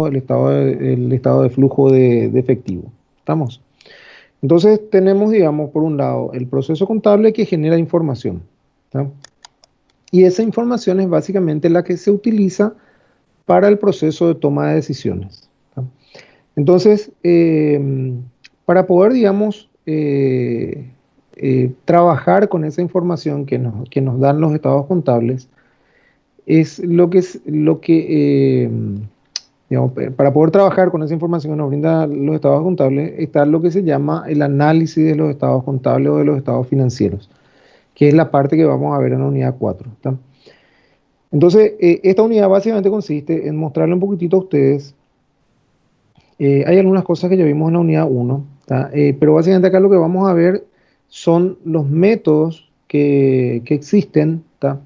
el estado de flujo de efectivo. ¿Estamos? Entonces tenemos, digamos, por un lado, el proceso contable que genera información. ¿Tá? Y esa información es básicamente la que se utiliza para el proceso de toma de decisiones. ¿Tá? Entonces, para poder, digamos, trabajar con esa información que nos dan los estados contables, es lo que digamos, para poder trabajar con esa información que nos brindan los estados contables, está lo que se llama el análisis de los estados contables o de los estados financieros, que es la parte que vamos a ver en la unidad 4. ¿Tá? Entonces, esta unidad básicamente consiste en mostrarle un poquitito a ustedes. Hay algunas cosas que ya vimos en la unidad 1, ¿tá? Pero básicamente acá lo que vamos a ver son los métodos que existen, ¿tá?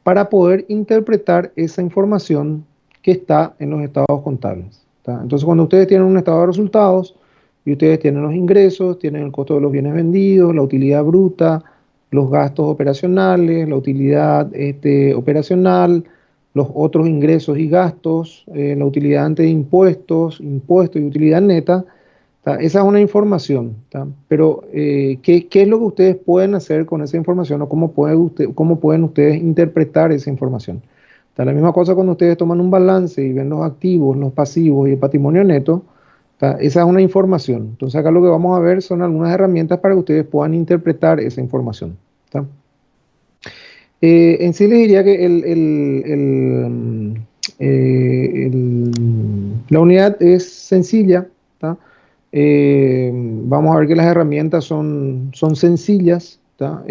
Para poder interpretar esa información que está en los estados contables. ¿Tá? Entonces, cuando ustedes tienen un estado de resultados y ustedes tienen los ingresos, tienen el costo de los bienes vendidos, la utilidad bruta, los gastos operacionales, la utilidad operacional, los otros ingresos y gastos, la utilidad ante impuestos, impuestos y utilidad neta. ¿Tá? Esa es una información, ¿tá? Pero ¿qué es lo que ustedes pueden hacer con esa información o cómo pueden ustedes interpretar esa información? ¿Tá? La misma cosa cuando ustedes toman un balance y ven los activos, los pasivos y el patrimonio neto, ¿tá? Esa es una información. Entonces acá lo que vamos a ver son algunas herramientas para que ustedes puedan interpretar esa información. ¿Tá? En sí les diría que la unidad es sencilla. ¿Tá? Vamos a ver que las herramientas son sencillas. ¿Tá?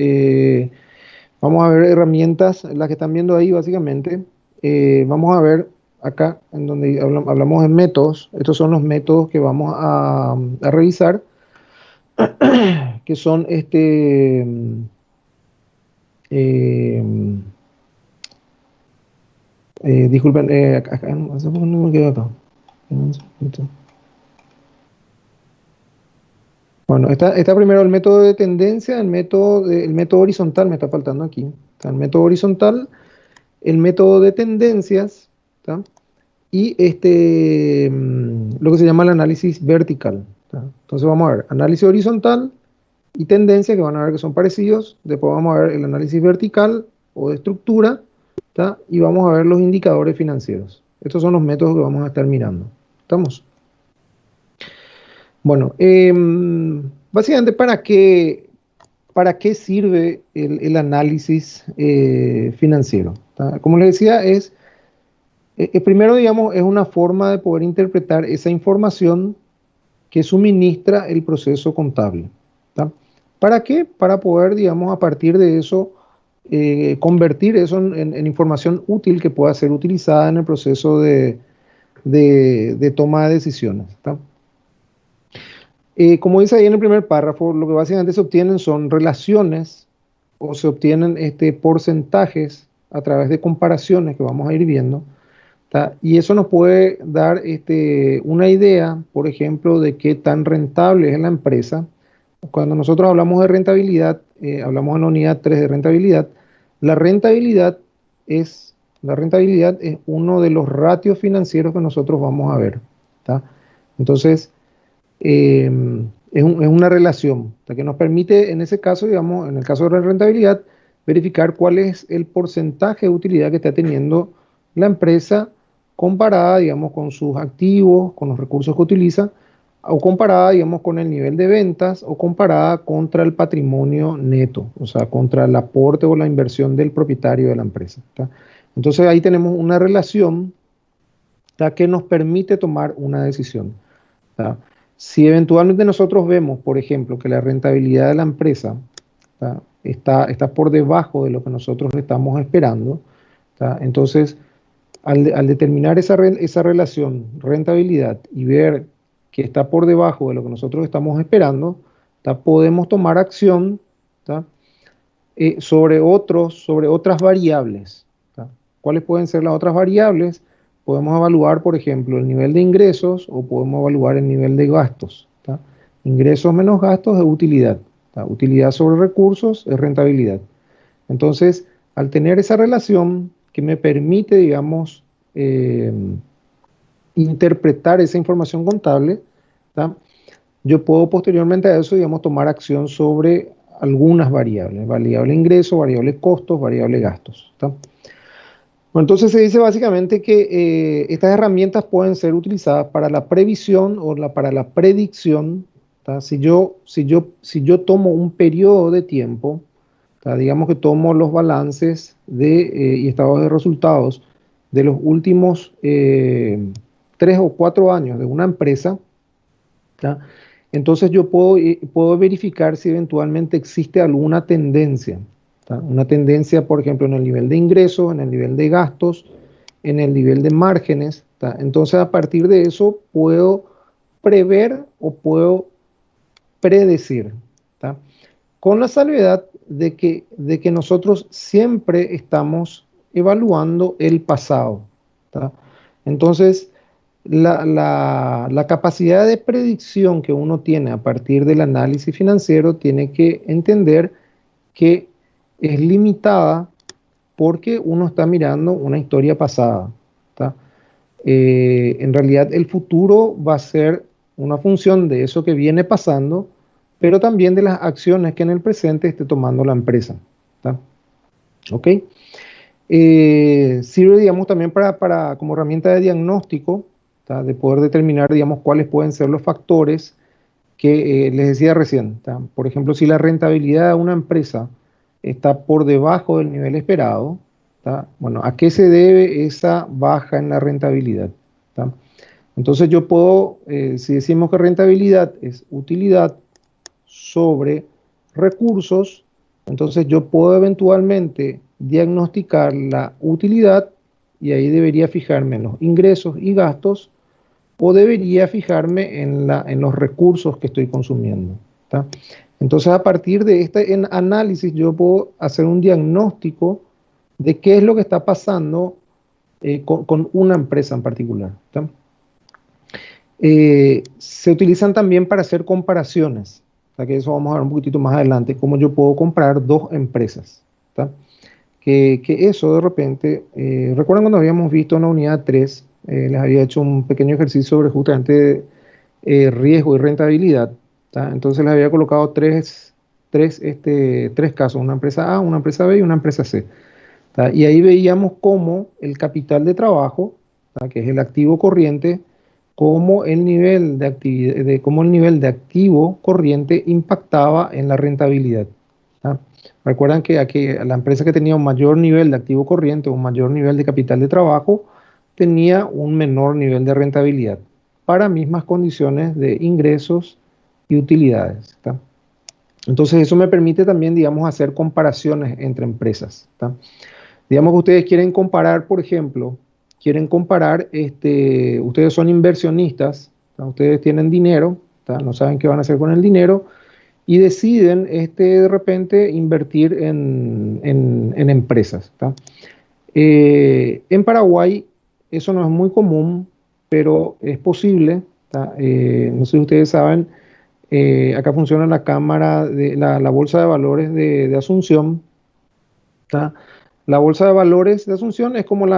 Vamos a ver herramientas, las que están viendo ahí básicamente. Vamos a ver acá en donde hablamos de métodos. Estos son los métodos que vamos a revisar, que son eh, disculpen, no me quedo acá. Bueno, está primero el método de tendencia, el método horizontal, me está faltando aquí. Está el método horizontal, el método de tendencias, ¿tá? Y lo que se llama el análisis vertical. ¿Tá? Entonces vamos a ver análisis horizontal y tendencia, que van a ver que son parecidos. Después vamos a ver el análisis vertical o de estructura, ¿tá? Y vamos a ver los indicadores financieros. Estos son los métodos que vamos a estar mirando. ¿Estamos? Bueno, básicamente, para qué sirve el análisis financiero? ¿Tá? Como les decía, primero, digamos, es una forma de poder interpretar esa información que suministra el proceso contable. ¿Tá? ¿Para qué? Para poder, digamos, a partir de eso, convertir eso en información útil que pueda ser utilizada en el proceso de toma de decisiones. ¿Tá? Como dice ahí en el primer párrafo, lo que básicamente se obtienen son relaciones o se obtienen porcentajes a través de comparaciones que vamos a ir viendo. ¿Tá? Y eso nos puede dar una idea, por ejemplo, de qué tan rentable es la empresa. Cuando nosotros hablamos de rentabilidad, hablamos en la unidad 3 de rentabilidad, la rentabilidad la rentabilidad es uno de los ratios financieros que nosotros vamos a ver. ¿Tá? Entonces, eh, es una relación que nos permite, en ese caso, digamos, en el caso de la rentabilidad, verificar cuál es el porcentaje de utilidad que está teniendo la empresa comparada, digamos, con sus activos, con los recursos que utiliza, o comparada, digamos, con el nivel de ventas, o comparada contra el patrimonio neto, o sea, contra el aporte o la inversión del propietario de la empresa. ¿Tá? Entonces ahí tenemos una relación, ¿tá? Que nos permite tomar una decisión. ¿Tá? Si eventualmente nosotros vemos, por ejemplo, que la rentabilidad de la empresa, ¿tá? Está por debajo de lo que nosotros estamos esperando, ¿tá? Entonces, al determinar esa relación rentabilidad y ver que está por debajo de lo que nosotros estamos esperando, ¿tá? Podemos tomar acción, ¿tá? sobre otras variables. ¿Tá? ¿Cuáles pueden ser las otras variables? Podemos evaluar, por ejemplo, el nivel de ingresos o podemos evaluar el nivel de gastos. ¿Tá? Ingresos menos gastos es utilidad. ¿Tá? Utilidad sobre recursos es rentabilidad. Entonces, al tener esa relación que me permite, digamos, interpretar esa información contable, ¿tá? Yo puedo posteriormente a eso, digamos, tomar acción sobre algunas variables, variable ingreso, variable costos, variable gastos, ¿tá? Bueno, entonces se dice básicamente que estas herramientas pueden ser utilizadas para la previsión o para la predicción, ¿tá? Si yo tomo un periodo de tiempo, ¿tá? Digamos que tomo los balances y estados de resultados de los últimos 3 o 4 años de una empresa, ¿tá? Entonces yo puedo verificar si eventualmente existe alguna tendencia, ¿tá? Una tendencia, por ejemplo, en el nivel de ingresos, en el nivel de gastos, en el nivel de márgenes, ¿tá? Entonces a partir de eso puedo prever o puedo predecir, ¿tá? Con la salvedad de que nosotros siempre estamos evaluando el pasado, ¿tá? Entonces, la capacidad de predicción que uno tiene a partir del análisis financiero tiene que entender que es limitada porque uno está mirando una historia pasada, ¿tá? En realidad el futuro va a ser una función de eso que viene pasando, pero también de las acciones que en el presente esté tomando la empresa, ¿tá? ¿Ok? Sirve, digamos, también como herramienta de diagnóstico, ¿tá? De poder determinar, digamos, cuáles pueden ser los factores que les decía recién, ¿tá? Por ejemplo, si la rentabilidad de una empresa está por debajo del nivel esperado, ¿tá? Bueno, ¿a qué se debe esa baja en la rentabilidad? ¿Tá? Entonces yo puedo, si decimos que rentabilidad es utilidad sobre recursos, entonces yo puedo eventualmente diagnosticar la utilidad y ahí debería fijarme en los ingresos y gastos o debería fijarme en los recursos que estoy consumiendo, ¿tá? Entonces a partir de este análisis yo puedo hacer un diagnóstico de qué es lo que está pasando con una empresa en particular, ¿tá? Se utilizan también para hacer comparaciones, ¿tá? Que eso vamos a ver un poquitito más adelante, cómo yo puedo comprar dos empresas, ¿tá? Que eso de repente, recuerdan cuando habíamos visto en la unidad 3, les había hecho un pequeño ejercicio sobre justamente riesgo y rentabilidad, ¿tá? Entonces les había colocado tres casos, una empresa A, una empresa B y una empresa C, ¿tá? Y ahí veíamos cómo el capital de trabajo, ¿tá? Que es el activo corriente, cómo el nivel de cómo el nivel de activo corriente impactaba en la rentabilidad, ¿tá? Recuerdan que aquí la empresa que tenía un mayor nivel de activo corriente, un mayor nivel de capital de trabajo, tenía un menor nivel de rentabilidad para mismas condiciones de ingresos y utilidades, ¿tá? Entonces eso me permite también, digamos, hacer comparaciones entre empresas, ¿tá? Digamos que ustedes quieren comparar, por ejemplo, ustedes son inversionistas, ¿tá? Ustedes tienen dinero, ¿tá? No saben qué van a hacer con el dinero y deciden de repente invertir en empresas, ¿tá? En Paraguay eso no es muy común, pero es posible, ¿tá? No sé si ustedes saben, acá funciona la Cámara de la Bolsa de Valores de Asunción, ¿tá? La Bolsa de Valores de Asunción es ¿cómo que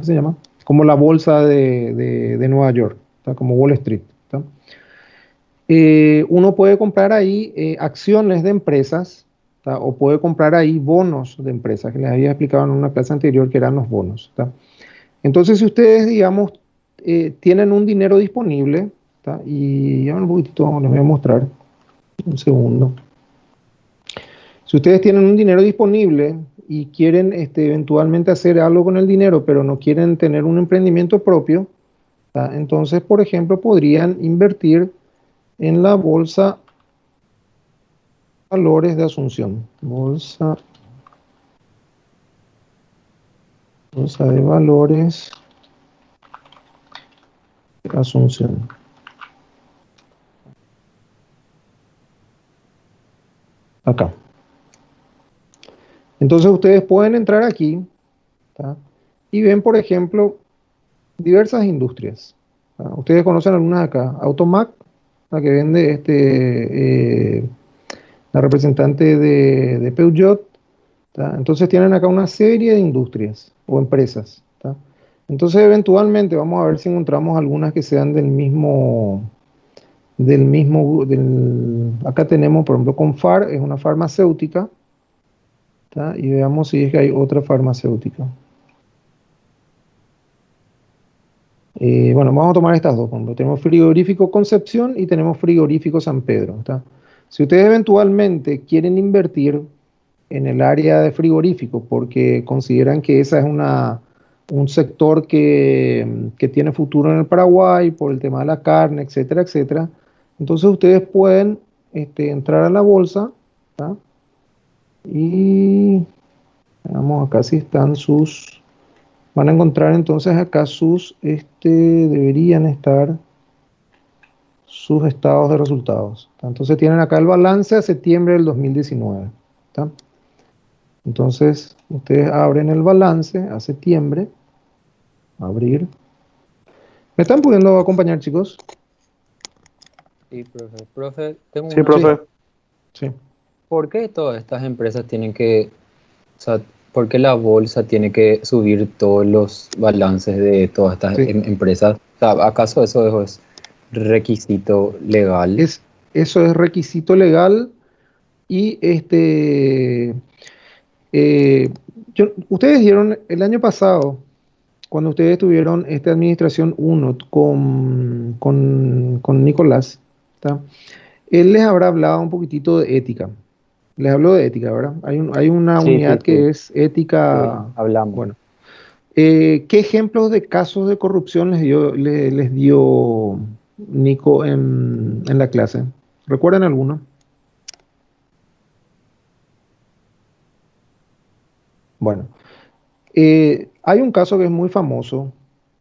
se llama? Como la Bolsa de Nueva York, ¿tá? Como Wall Street, ¿tá? Uno puede comprar ahí acciones de empresas, ¿tá? O puede comprar ahí bonos de empresas, que les había explicado en una clase anterior que eran los bonos, ¿tá? Entonces, si ustedes, digamos, tienen un dinero disponible, ¿tá? Y ya un poquitito les voy a mostrar, un segundo. Si ustedes tienen un dinero disponible y quieren eventualmente hacer algo con el dinero, pero no quieren tener un emprendimiento propio, ¿tá? Entonces, por ejemplo, podrían invertir en la Bolsa de Valores de Asunción. Bolsa de Valores de Asunción. Acá. Entonces ustedes pueden entrar aquí, ¿tá? Y ven, por ejemplo, diversas industrias, ¿tá? Ustedes conocen algunas acá. Automac, la que vende la representante de Peugeot, ¿tá? Entonces tienen acá una serie de industrias o empresas, ¿tá? Entonces, eventualmente vamos a ver si encontramos algunas que sean acá tenemos, por ejemplo, Confar, es una farmacéutica, ¿tá? Y veamos si es que hay otra farmacéutica. Bueno, vamos a tomar estas dos. Por ejemplo, tenemos frigorífico Concepción y tenemos frigorífico San Pedro, ¿tá? Si ustedes eventualmente quieren invertir en el área de frigorífico porque consideran que esa es un sector que tiene futuro en el Paraguay por el tema de la carne, etcétera, etcétera, entonces ustedes pueden entrar a la bolsa, ¿tá? Y veamos acá si están van a encontrar entonces acá deberían estar sus estados de resultados, ¿tá? Entonces tienen acá el balance a septiembre del 2019, ¿tá? Entonces ustedes abren el balance a septiembre, abrir. ¿Me están pudiendo acompañar, chicos? Sí, profe. Profe, tengo Sí, una Sí, duda. profe. sí. ¿Por qué todas estas empresas tienen que, o sea, por qué la bolsa tiene que subir todos los balances de todas estas Sí, empresas? O sea, ¿acaso eso es requisito legal? eso es requisito legal y eh, ustedes dieron el año pasado, cuando ustedes tuvieron esta administración uno con Nicolás, ¿tá? Él les habrá hablado un poquitito de ética. Les hablo de ética, ¿verdad? Hay una Sí, unidad sí, que sí, es ética. hablamos. Bueno, ¿qué ejemplos de casos de corrupción les dio Nico en la clase? ¿Recuerdan alguno? Bueno, hay un caso que es muy famoso,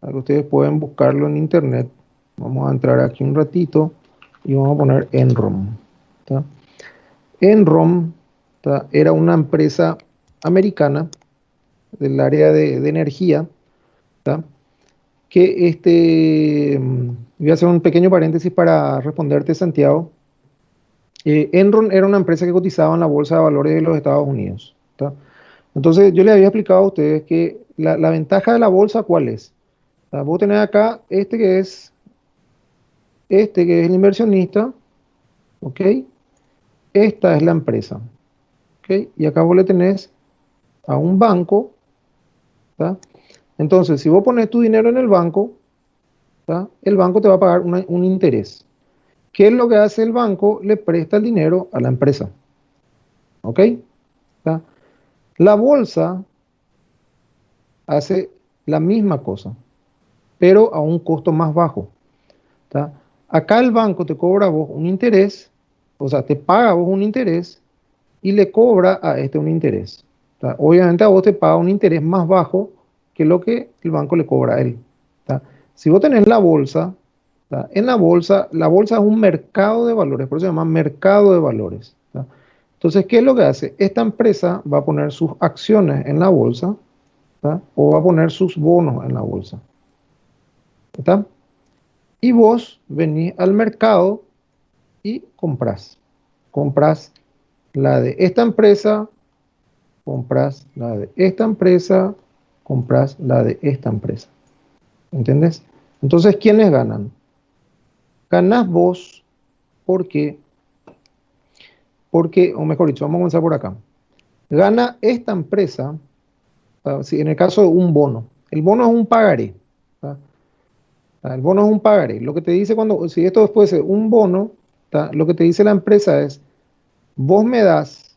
que ustedes pueden buscarlo en internet. Vamos a entrar aquí un ratito y vamos a poner Enron, ¿tá? Enron, ¿tá? Era una empresa americana del área de energía, ¿tá? Que voy a hacer un pequeño paréntesis para responderte, Santiago. Enron era una empresa que cotizaba en la Bolsa de Valores de los Estados Unidos, ¿tá? Entonces, yo les había explicado a ustedes que la ventaja de la bolsa, ¿cuál es? Vos tenés acá que es el inversionista, ¿ok? Esta es la empresa, ¿ok? Y acá vos le tenés a un banco, ¿tá? Entonces, si vos pones tu dinero en el banco, ¿tá? El banco te va a pagar un interés. ¿Qué es lo que hace el banco? Le presta el dinero a la empresa, ¿ok? ¿Tá? La bolsa hace la misma cosa, pero a un costo más bajo, ¿tá? Acá el banco te cobra a vos un interés, o sea, te paga a vos un interés y le cobra a este un interés, ¿tá? Obviamente a vos te paga un interés más bajo que lo que el banco le cobra a él, ¿tá? Si vos tenés la bolsa, ¿tá? En la bolsa es un mercado de valores, por eso se llama mercado de valores, ¿tá? Entonces, ¿qué es lo que hace? Esta empresa va a poner sus acciones en la bolsa, ¿tá? O va a poner sus bonos en la bolsa, ¿está? Y vos venís al mercado y comprás. Comprás la de esta empresa, compras la de esta empresa, compras la de esta empresa. ¿Entendés? Entonces, ¿quiénes ganan? Ganás vos porque, o mejor dicho, vamos a comenzar por acá. Gana esta empresa, si en el caso de un bono. El bono es un pagaré, ¿tá? El bono es un pagaré. Lo que te dice si esto después es un bono, ¿tá? Lo que te dice la empresa es, vos me das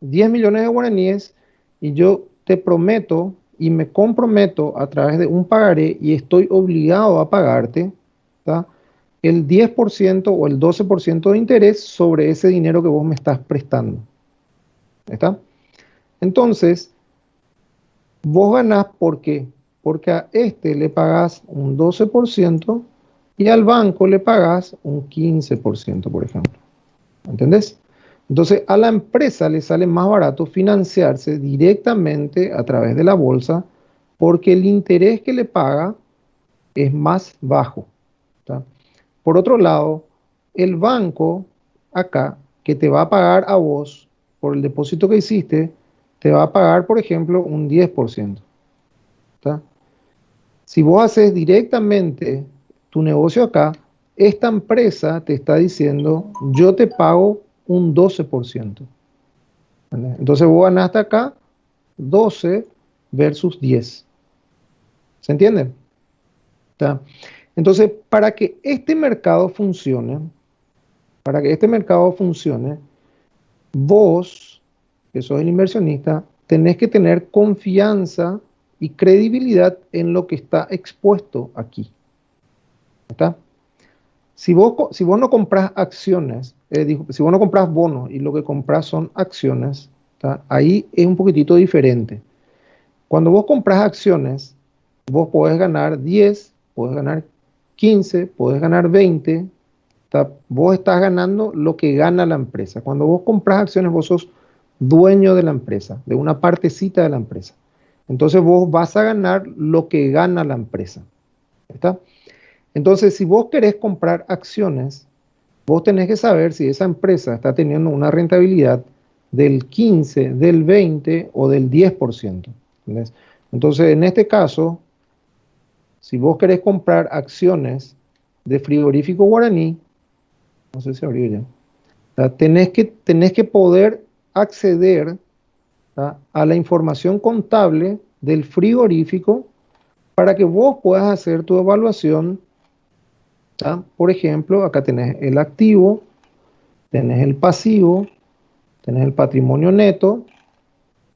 10 millones de guaraníes y yo te prometo y me comprometo a través de un pagaré y estoy obligado a pagarte, ¿tá? El 10% o el 12% de interés sobre ese dinero que vos me estás prestando. ¿Está? Entonces, vos ganás ¿por qué? Porque a este le pagás un 12% y al banco le pagás un 15%, por ejemplo. ¿Entendés? Entonces, a la empresa le sale más barato financiarse directamente a través de la bolsa porque el interés que le paga es más bajo, ¿tá? Por otro lado, el banco acá, que te va a pagar a vos por el depósito que hiciste, te va a pagar, por ejemplo, un 10%, ¿tá? Si vos haces directamente tu negocio acá, esta empresa te está diciendo, yo te pago un 12%. ¿Entendés? Entonces vos ganaste acá 12 versus 10. ¿Se entiende? ¿Está? Entonces, para que este mercado funcione, vos, que sos el inversionista, tenés que tener confianza y credibilidad en lo que está expuesto aquí. ¿Está? Si vos no compras acciones, si vos no compras bonos y lo que compras son acciones, ¿está? Ahí es un poquitito diferente. Cuando vos compras acciones, vos podés ganar 10, podés ganar 15, podés ganar 20. Vos estás ganando lo que gana la empresa. Cuando vos compras acciones, vos sos dueño de la empresa, de una partecita de la empresa. Entonces vos vas a ganar lo que gana la empresa. ¿Está? Entonces, si vos querés comprar acciones, vos tenés que saber si esa empresa está teniendo una rentabilidad del 15, del 20 o del 10%. ¿Entendés? Entonces, en este caso, si vos querés comprar acciones de frigorífico guaraní, no sé si abrió ya, tenés que poder acceder, ¿tá?, a la información contable del frigorífico para que vos puedas hacer tu evaluación. ¿Tá? Por ejemplo, acá tenés el activo, tenés el pasivo, tenés el patrimonio neto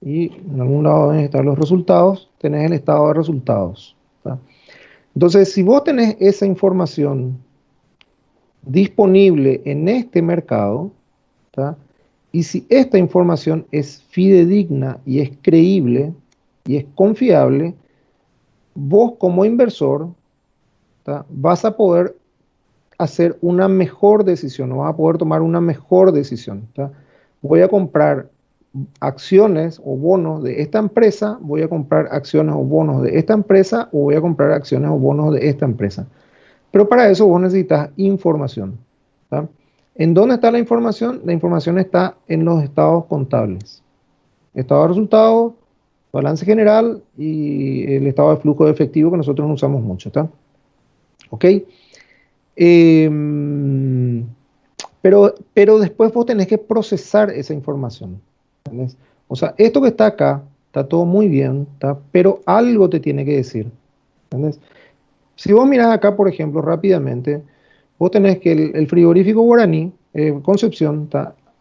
y en algún lado deben estar los resultados, tenés el estado de resultados. ¿Tá? Entonces, si vos tenés esa información disponible en este mercado, ¿tá?, y si esta información es fidedigna y es creíble y es confiable, vos como inversor, ¿tá?, vas a poder hacer una mejor decisión, o vas a poder tomar una mejor decisión. ¿Tá? Voy a comprar acciones o bonos de esta empresa, voy a comprar acciones o bonos de esta empresa, o voy a comprar acciones o bonos de esta empresa. Pero para eso vos necesitas información. ¿Tá? ¿En dónde está la información? La información está en los estados contables. Estado de resultados, balance general y el estado de flujo de efectivo que nosotros no usamos mucho. ¿Tá? ¿Ok? Eh, pero después vos tenés que procesar esa información. ¿Entendés? O sea, esto que está acá, está todo muy bien, ¿tá?, pero algo te tiene que decir. ¿Entendés? Si vos mirás acá, por ejemplo, rápidamente, vos tenés que el frigorífico guaraní, Concepción,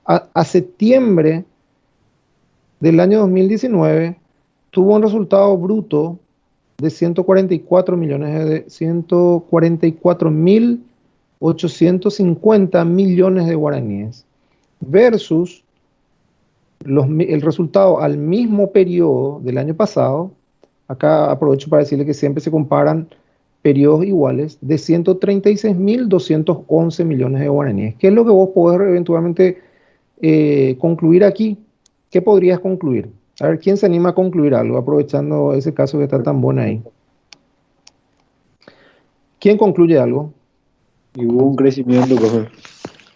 a septiembre del año 2019 tuvo un resultado bruto de 144 millones de 144.850 millones de guaraníes versus el resultado al mismo periodo del año pasado. Acá aprovecho para decirle que siempre se comparan periodos iguales, de 136.211 millones de guaraníes. ¿Qué es lo que vos podés eventualmente concluir aquí? ¿Qué podrías concluir? A ver, ¿quién se anima a concluir algo, aprovechando ese caso que está tan bueno ahí? ¿Quién concluye algo? Y hubo un crecimiento, profe,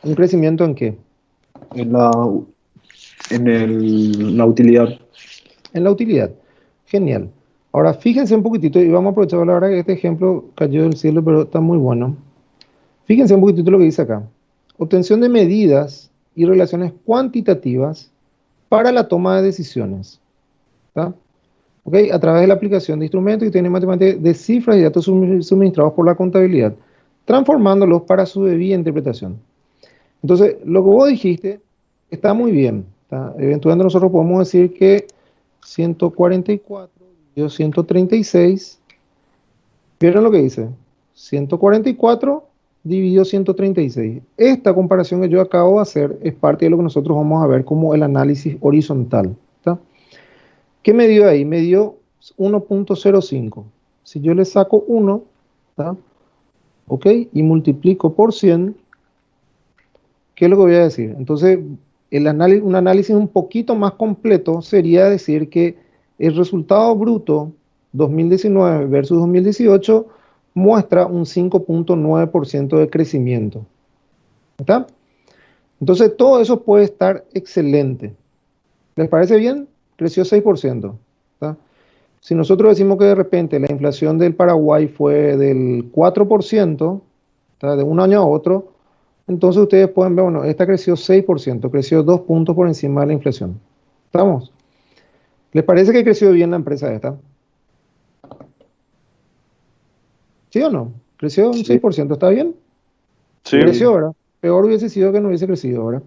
¿Un crecimiento en qué? en la utilidad. En la utilidad. Genial. Ahora, fíjense un poquitito, y vamos a aprovechar la verdad que este ejemplo cayó del cielo, pero está muy bueno. Fíjense un poquitito lo que dice acá. Obtención de medidas y relaciones cuantitativas para la toma de decisiones. ¿Tá? ¿Okay? A través de la aplicación de instrumentos y técnicas matemáticas de cifras y datos suministrados por la contabilidad, transformándolos para su debida interpretación. Entonces, lo que vos dijiste está muy bien. ¿Tá? Eventualmente nosotros podemos decir que 144 dividido 136, ¿vieron lo que dice? 144 dividido 136. Esta comparación que yo acabo de hacer es parte de lo que nosotros vamos a ver como el análisis horizontal. ¿Tá? ¿Qué me dio ahí? Me dio 1.05. Si yo le saco 1, ¿tá?, ¿ok?, y multiplico por 100, ¿qué es lo que voy a decir? Entonces, un análisis un poquito más completo sería decir que el resultado bruto 2019 versus 2018 muestra un 5.9% de crecimiento. ¿Está? Entonces, todo eso puede estar excelente. ¿Les parece bien? Creció 6%. ¿Está? si nosotros decimos que de repente la inflación del Paraguay fue del 4%, ¿tá? De un año a otro, entonces ustedes pueden ver, bueno, esta creció 6%, creció 2 puntos por encima de la inflación. ¿Estamos? ¿Les parece que creció bien la empresa esta? ¿Sí o no? Creció un Sí, 6%, ¿está bien? Sí, Creció, ¿verdad? Peor hubiese sido que no hubiese crecido, ¿verdad?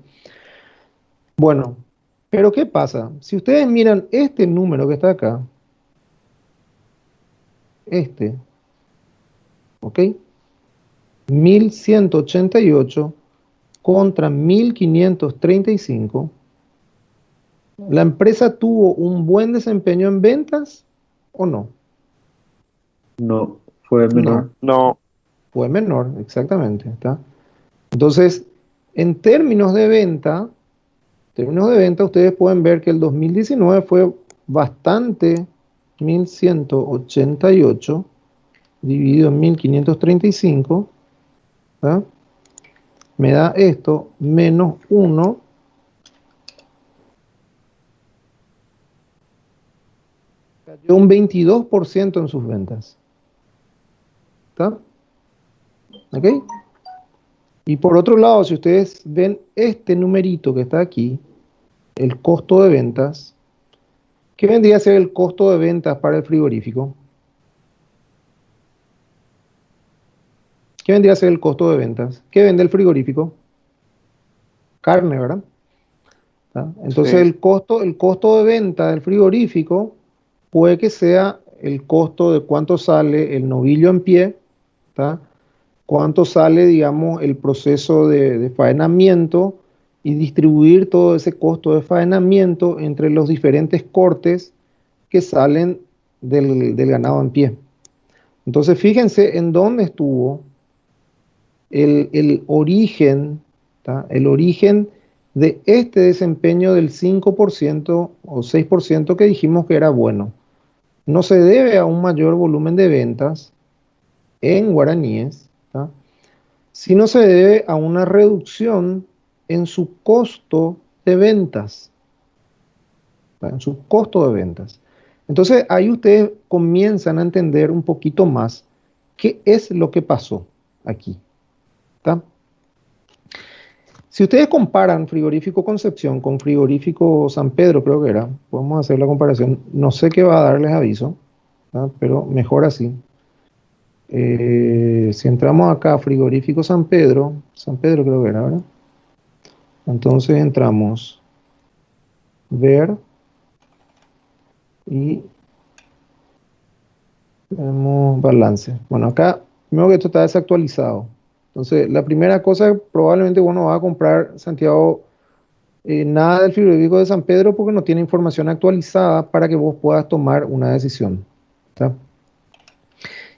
Bueno, pero ¿qué pasa? Si ustedes miran este número que está acá, este, ¿ok? 1188 contra 1535, ¿la empresa tuvo un buen desempeño en ventas o no? no, fue No, menor. no, fue menor, exactamente, ¿está? Entonces, en términos de venta, ustedes pueden ver que el 2019 fue bastante, 1188 dividido en 1535, ¿tá? Me da esto, menos 1, cayó un 22% en sus ventas, ¿está? ¿Ok? Y por otro lado, si ustedes ven este numerito que está aquí, el costo de ventas, ¿qué vendría a ser el costo de ventas para el frigorífico? ¿Qué vendría a ser el costo de ventas? ¿Qué vende el frigorífico? Carne, ¿verdad? ¿Tá? Entonces sí. el costo de venta del frigorífico puede que sea el costo de cuánto sale el novillo en pie, ¿tá? Cuánto sale, digamos, el proceso de faenamiento y distribuir todo ese costo de faenamiento entre los diferentes cortes que salen del ganado en pie. Entonces fíjense en dónde estuvo el origen, ¿tá? El origen de este desempeño del 5% o 6% que dijimos que era bueno. No se debe a un mayor volumen de ventas en guaraníes, ¿tá? Sino se debe a una reducción en su costo de ventas, ¿tá? En su costo de ventas. Entonces ahí ustedes comienzan a entender un poquito más qué es lo que pasó aquí, ¿tá? Si ustedes comparan frigorífico Concepción con frigorífico San Pedro, creo que era, podemos hacer la comparación. No sé qué va a darles aviso, ¿tá? Pero mejor así. Si entramos acá, frigorífico San Pedro creo que era, ¿verdad? Entonces entramos, ver y vemos balance. Bueno, acá veo que esto está desactualizado. Entonces, la primera cosa probablemente uno va a comprar, Santiago, nada del frigorífico de San Pedro porque no tiene información actualizada para que vos puedas tomar una decisión. ¿Tá?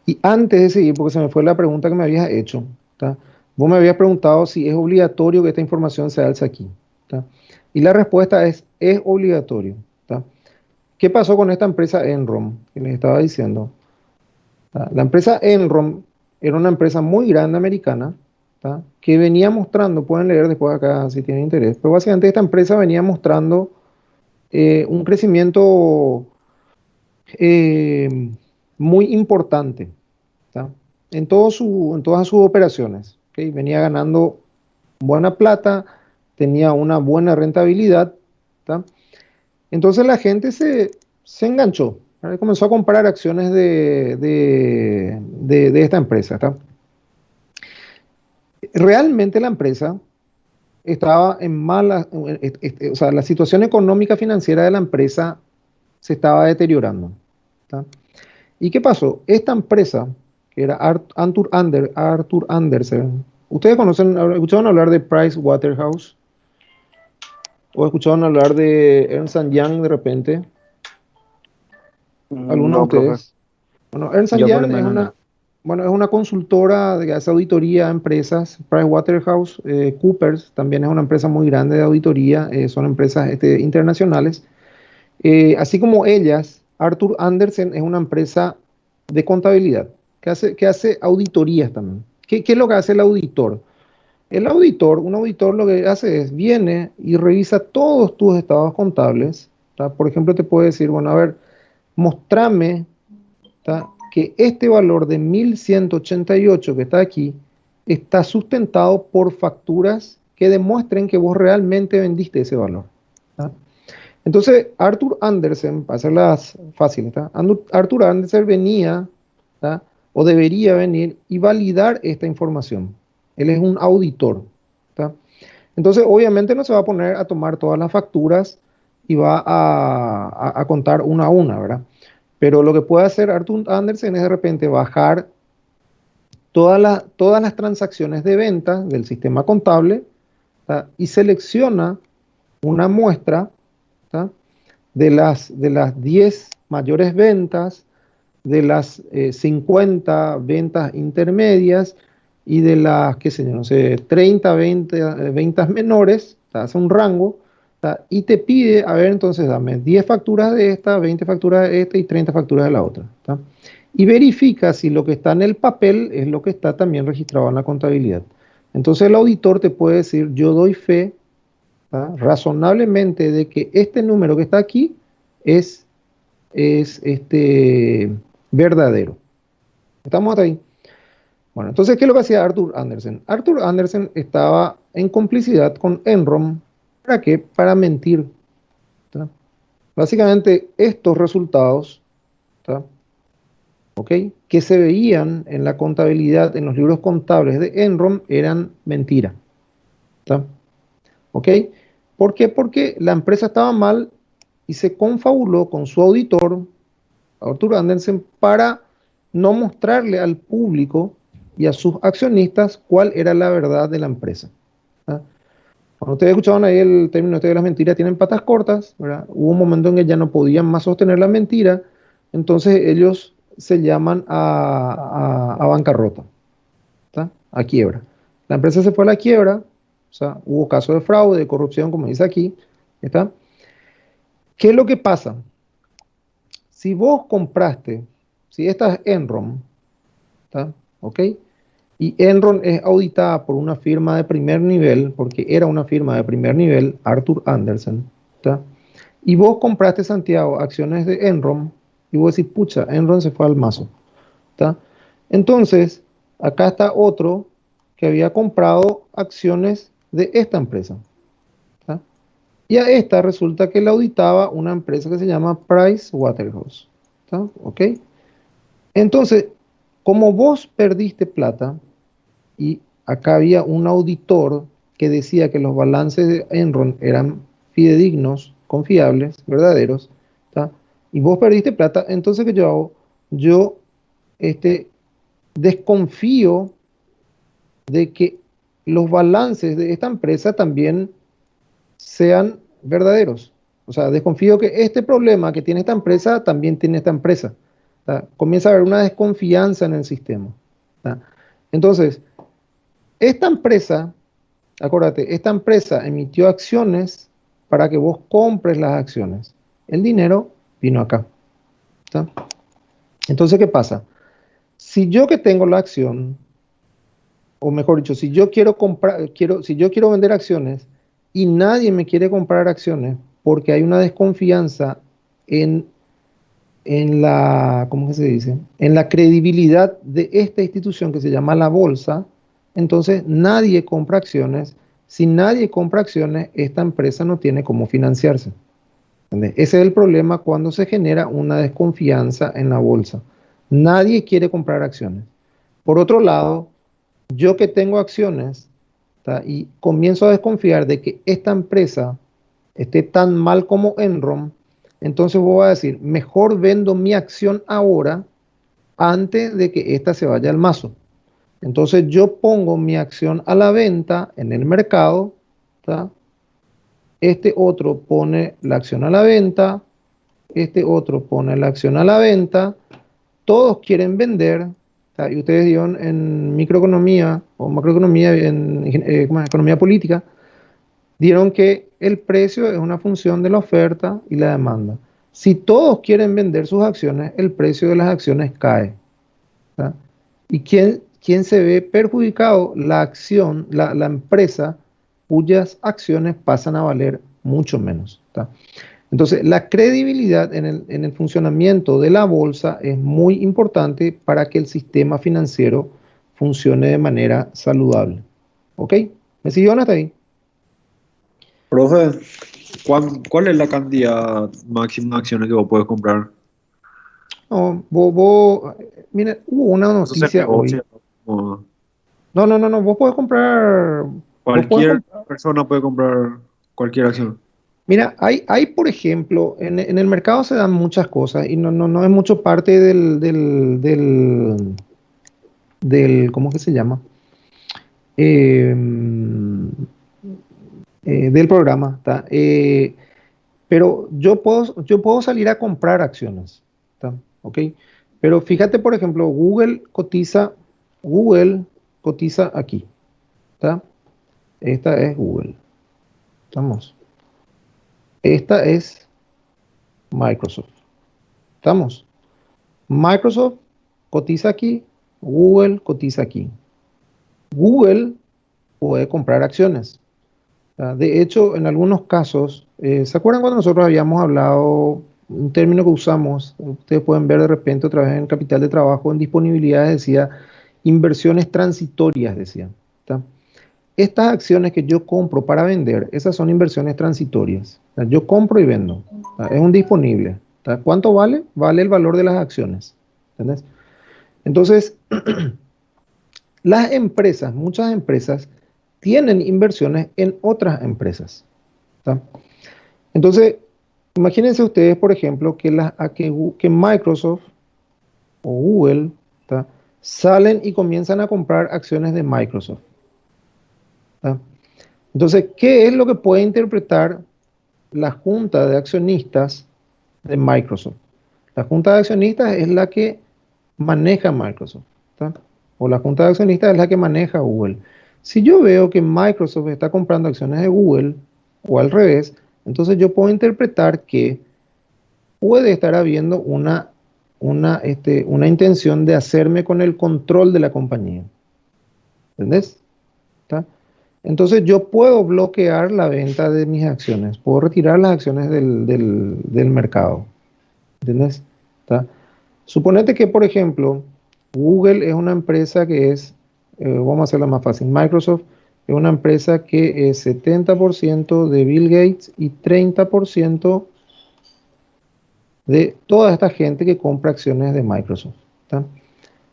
Y antes de seguir, porque se me fue la pregunta que me habías hecho, ¿tá? Vos me habías preguntado si es obligatorio que esta información se alce aquí. ¿Tá? Y la respuesta es obligatorio. ¿Tá? ¿Qué pasó con esta empresa Enron que les estaba diciendo? ¿Tá? La empresa Enron era una empresa muy grande americana, ¿tá? Que venía mostrando, pueden leer después acá si tienen interés, pero básicamente esta empresa venía mostrando un crecimiento eh, muy importante, ¿tá? En todas sus operaciones. ¿Ok? Venía ganando buena plata, tenía una buena rentabilidad, ¿tá? Entonces la gente se enganchó, ¿vale? Comenzó a comprar acciones de esta empresa, ¿tá? Realmente la empresa estaba en mala, o sea, la situación económica financiera de la empresa se estaba deteriorando, ¿tá? ¿Y qué pasó? Esta empresa, que era Arthur Andersen, ¿ustedes escucharon hablar de Price Waterhouse? ¿O escucharon hablar de Ernst Young de repente? ¿Alguno de No, profe. ustedes? Bueno, Ernst Yo por lo Young es menos una, no. bueno, es una consultora que hace auditoría a empresas. Pricewaterhouse Coopers también es una empresa muy grande de auditoría, son empresas internacionales. Así como ellas, Arthur Andersen es una empresa de contabilidad que hace auditorías también. ¿Qué es lo que hace el auditor? Un auditor lo que hace es, viene y revisa todos tus estados contables, ¿tá? Por ejemplo, te puede decir, bueno, a ver, mostrame, ¿tá?, que este valor de 1188 que está aquí está sustentado por facturas que demuestren que vos realmente vendiste ese valor, ¿tá? Entonces, Arthur Andersen, para hacerlas fáciles, ¿tá?, Arthur Andersen venía, ¿tá?, o debería venir y validar esta información. Él es un auditor, ¿tá? Entonces, obviamente no se va a poner a tomar todas las facturas y va a contar una a una, ¿verdad? Pero lo que puede hacer Arthur Andersen es de repente bajar todas las transacciones de venta del sistema contable, ¿tá?, y selecciona una muestra, ¿tá?, de las 10 mayores ventas, de las 50 ventas intermedias y de las, qué sé yo, no sé, 30 ventas menores, ¿tá?, hace un rango, ¿tá?, y te pide, a ver, entonces dame 10 facturas de esta, 20 facturas de esta y 30 facturas de la otra, ¿tá? Y verifica si lo que está en el papel es lo que está también registrado en la contabilidad. Entonces el auditor te puede decir, yo doy fe, ¿tá?, razonablemente, de que este número que está aquí es verdadero. ¿Estamos hasta ahí? Bueno, entonces, ¿qué es lo que hacía Arthur Andersen? Arthur Andersen estaba en complicidad con Enron. ¿Para qué? Para mentir, ¿tá? Básicamente, estos resultados, ¿tá?, ¿ok?, que se veían en la contabilidad, en los libros contables de Enron, eran mentira, ¿tá? ¿Ok? ¿Por qué? Porque la empresa estaba mal y se confabuló con su auditor, Arthur Andersen, para no mostrarle al público y a sus accionistas cuál era la verdad de la empresa, ¿tá? Cuando ustedes escuchaban ahí el término este de las mentiras tienen patas cortas, ¿verdad?, hubo un momento en que ya no podían más sostener la mentira, entonces ellos se llaman a bancarrota, ¿tá?, a quiebra. La empresa se fue a la quiebra, o sea, hubo casos de fraude, de corrupción, como dice aquí, ¿está? ¿Qué es lo que pasa? Si vos compraste, si esta es Enron, ¿está?, ¿ok? Y Enron es auditada por una firma de primer nivel, porque era una firma de primer nivel, Arthur Andersen, ¿está? Y vos compraste, Santiago, acciones de Enron, y vos decís, pucha, Enron se fue al mazo, ¿está? Entonces, acá está otro que había comprado acciones de esta empresa, ¿está? Y a esta resulta que la auditaba una empresa que se llama Price Waterhouse, ¿está? ¿Ok? Entonces, como vos perdiste plata, y acá había un auditor que decía que los balances de Enron eran fidedignos, confiables, verdaderos, ¿tá?, y vos perdiste plata, entonces ¿qué yo hago? Yo desconfío de que los balances de esta empresa también sean verdaderos. O sea, desconfío que este problema que tiene esta empresa también tiene esta empresa, ¿tá? Comienza a haber una desconfianza en el sistema, ¿tá? Entonces, esta empresa, acuérdate, esta empresa emitió acciones para que vos compres las acciones. El dinero vino acá, ¿tá? Entonces, ¿qué pasa? Si yo que tengo la acción, o mejor dicho, si yo quiero comprar, si yo quiero vender acciones y nadie me quiere comprar acciones porque hay una desconfianza en, ¿cómo que se dice?, en la credibilidad de esta institución que se llama la bolsa, entonces nadie compra acciones. Si nadie compra acciones, esta empresa no tiene cómo financiarse, ¿entendés? Ese es el problema cuando se genera una desconfianza en la bolsa. Nadie quiere comprar acciones. Por otro lado, yo que tengo acciones, ¿tá?, y comienzo a desconfiar de que esta empresa esté tan mal como Enron, entonces voy a decir, mejor vendo mi acción ahora antes de que esta se vaya al mazo. Entonces yo pongo mi acción a la venta en el mercado, ¿tá? Este otro pone la acción a la venta, este otro pone la acción a la venta, todos quieren vender, ¿tá? Y ustedes dieron en microeconomía o macroeconomía, en economía política, dieron que el precio es una función de la oferta y la demanda. Si todos quieren vender sus acciones, el precio de las acciones cae, ¿tá? ¿Y quién se ve perjudicado? La acción, la empresa cuyas acciones pasan a valer mucho menos, ¿tá? Entonces, la credibilidad en el funcionamiento de la bolsa es muy importante para que el sistema financiero funcione de manera saludable. ¿Ok? ¿Me siguió hasta ahí? Profe, ¿cuál es la cantidad máxima de acciones que vos puedes comprar? No, mira, hubo una Eso se noticia hoy. negocia, como No, vos podés comprar, vos podés cualquier comprar. persona puede comprar cualquier acción. Mira, por ejemplo, en el mercado se dan muchas cosas y no es mucho parte ¿cómo que se llama? Eh, del programa, ¿tá? Pero yo puedo salir a comprar acciones, ¿tá? ¿Ok? Pero fíjate, por ejemplo, Google cotiza aquí, ¿tá? Esta es Google, ¿estamos? Esta es Microsoft, ¿estamos? Microsoft cotiza aquí, Google cotiza aquí. Google puede comprar acciones. De hecho, en algunos casos, ¿se acuerdan cuando nosotros habíamos hablado, un término que usamos, ustedes pueden ver de repente otra vez en Capital de Trabajo, en disponibilidades decía inversiones transitorias, decía. ¿Tá? Estas acciones que yo compro para vender, esas son inversiones transitorias. Yo compro y vendo. ¿Tá? Es un disponible. ¿Tá? ¿Cuánto vale? Vale el valor de las acciones. ¿Entendés? Entonces, las empresas, muchas empresas, tienen inversiones en otras empresas. ¿Tá? Entonces, imagínense ustedes, por ejemplo, que Microsoft o Google, ¿tá? Salen y comienzan a comprar acciones de Microsoft. ¿Tá? Entonces, ¿qué es lo que puede interpretar la junta de accionistas de Microsoft? La junta de accionistas es la que maneja Microsoft, ¿tá? O la junta de accionistas es la que maneja Google. Si yo veo que Microsoft está comprando acciones de Google o al revés, entonces yo puedo interpretar que puede estar habiendo una intención de hacerme con el control de la compañía. ¿Entendés? ¿Tá? Entonces yo puedo bloquear la venta de mis acciones, puedo retirar las acciones del mercado. ¿Entendés? ¿Tá? Suponete que, por ejemplo, Google es una empresa que es, vamos a hacerla más fácil, Microsoft es una empresa que es 70% de Bill Gates y 30% de toda esta gente que compra acciones de Microsoft. ¿Tá?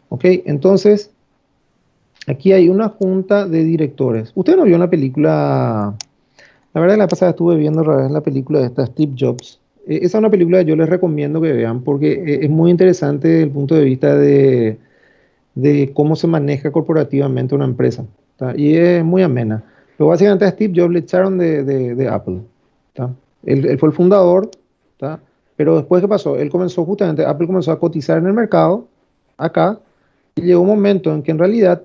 Ok, entonces aquí hay una junta de directores. ¿Usted no vio una película? La verdad, la pasada estuve viendo otra vez la película de esta Steve Jobs. Esa es una película que yo les recomiendo que vean porque es muy interesante desde el punto de vista de cómo se maneja corporativamente una empresa. ¿Tá? Y es muy amena. Pero básicamente a Steve Jobs le echaron de Apple. ¿Tá? Él fue el fundador, ¿tá? Pero después, ¿qué pasó? Él comenzó justamente, Apple comenzó a cotizar en el mercado, acá, y llegó un momento en que en realidad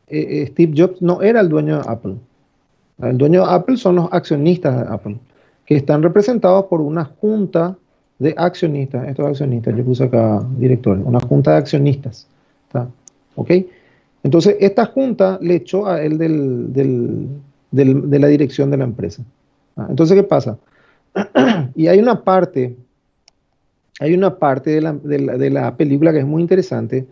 Steve Jobs no era el dueño de Apple. El dueño de Apple son los accionistas de Apple, que están representados por una junta de accionistas. Estos accionistas, yo puse acá directores, una junta de accionistas. ¿Tá? ¿Ok? Entonces, esta junta le echó a él de la dirección de la empresa. ¿Ah? Entonces, ¿qué pasa? Y hay una parte de la película que es muy interesante.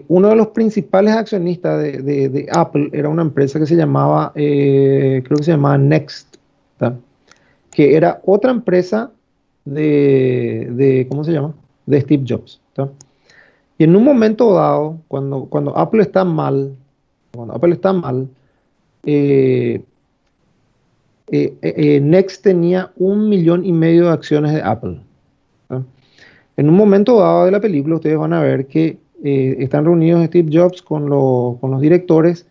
Uno de los principales accionistas de Apple era una empresa que se llamaba, creo que se llamaba Next, ¿tá? Que era otra empresa ¿cómo se llama? De Steve Jobs, ¿tá? Y en un momento dado, cuando Apple está mal, eh, Next tenía 1,5 millones de acciones de Apple. ¿Tá? En un momento dado de la película, ustedes van a ver que están reunidos Steve Jobs con los directores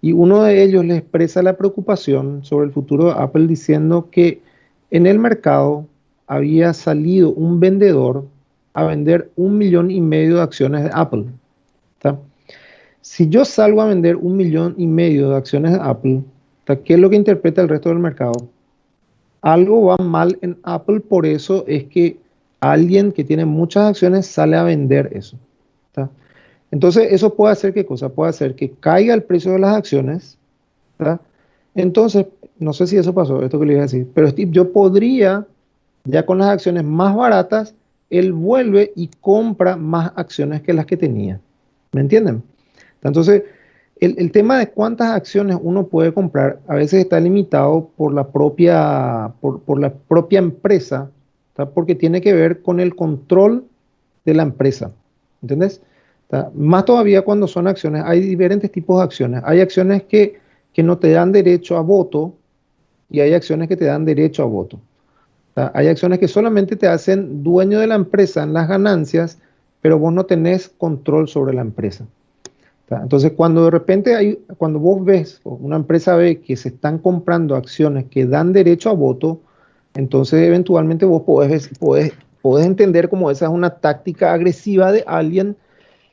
y uno de ellos les expresa la preocupación sobre el futuro de Apple diciendo que en el mercado había salido un vendedor a vender 1,5 millones de acciones de Apple. ¿Tá? Si yo salgo a vender 1,5 millones de acciones de Apple, ¿tá? ¿Qué es lo que interpreta el resto del mercado? Algo va mal en Apple, por eso es que alguien que tiene muchas acciones sale a vender eso. ¿Tá? Entonces, eso puede hacer qué cosa? Puede hacer que caiga el precio de las acciones. ¿Tá? Entonces, no sé si eso pasó, esto que le iba a decir, pero Steve, yo podría Ya con las acciones más baratas, él vuelve y compra más acciones que las que tenía. ¿Me entienden? Entonces, el tema de cuántas acciones uno puede comprar a veces está limitado por la propia empresa, ¿tá? Porque tiene que ver con el control de la empresa. ¿Entendés? ¿Tá? Más todavía cuando son acciones, hay diferentes tipos de acciones. Hay acciones que no te dan derecho a voto y hay acciones que te dan derecho a voto. ¿Tá? Hay acciones que solamente te hacen dueño de la empresa en las ganancias, pero vos no tenés control sobre la empresa. ¿Tá? Entonces, cuando de repente cuando vos ves, o una empresa ve que se están comprando acciones que dan derecho a voto, entonces eventualmente vos podés entender como esa es una táctica agresiva de alguien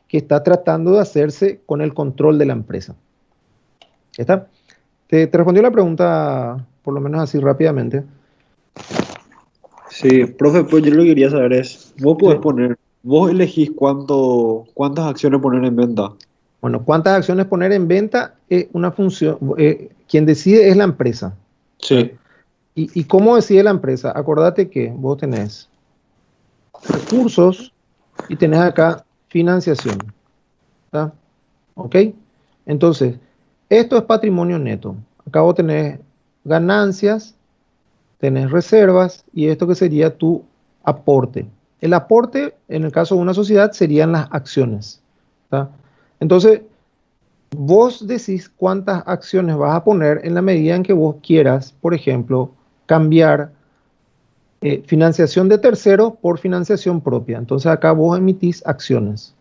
que está tratando de hacerse con el control de la empresa. ¿Está? ¿Te respondió la pregunta, por lo menos así rápidamente? Sí, profe, pues yo lo que quería saber es, Sí. vos elegís cuántas acciones poner en venta. Bueno, ¿cuántas acciones poner en venta? Es una función, quien decide es la empresa. ¿Tá? Sí, ¿Y cómo decide la empresa? Acordate que vos tenés recursos y tenés acá financiación. ¿Tá? ¿Ok? Entonces, esto es patrimonio neto. Acá vos tenés ganancias, tenés reservas y esto que sería tu aporte. El aporte, en el caso de una sociedad, serían las acciones. ¿Tá? Entonces, vos decís cuántas acciones vas a poner en la medida en que vos quieras, por ejemplo, cambiar financiación de terceros por financiación propia. Entonces acá vos emitís acciones.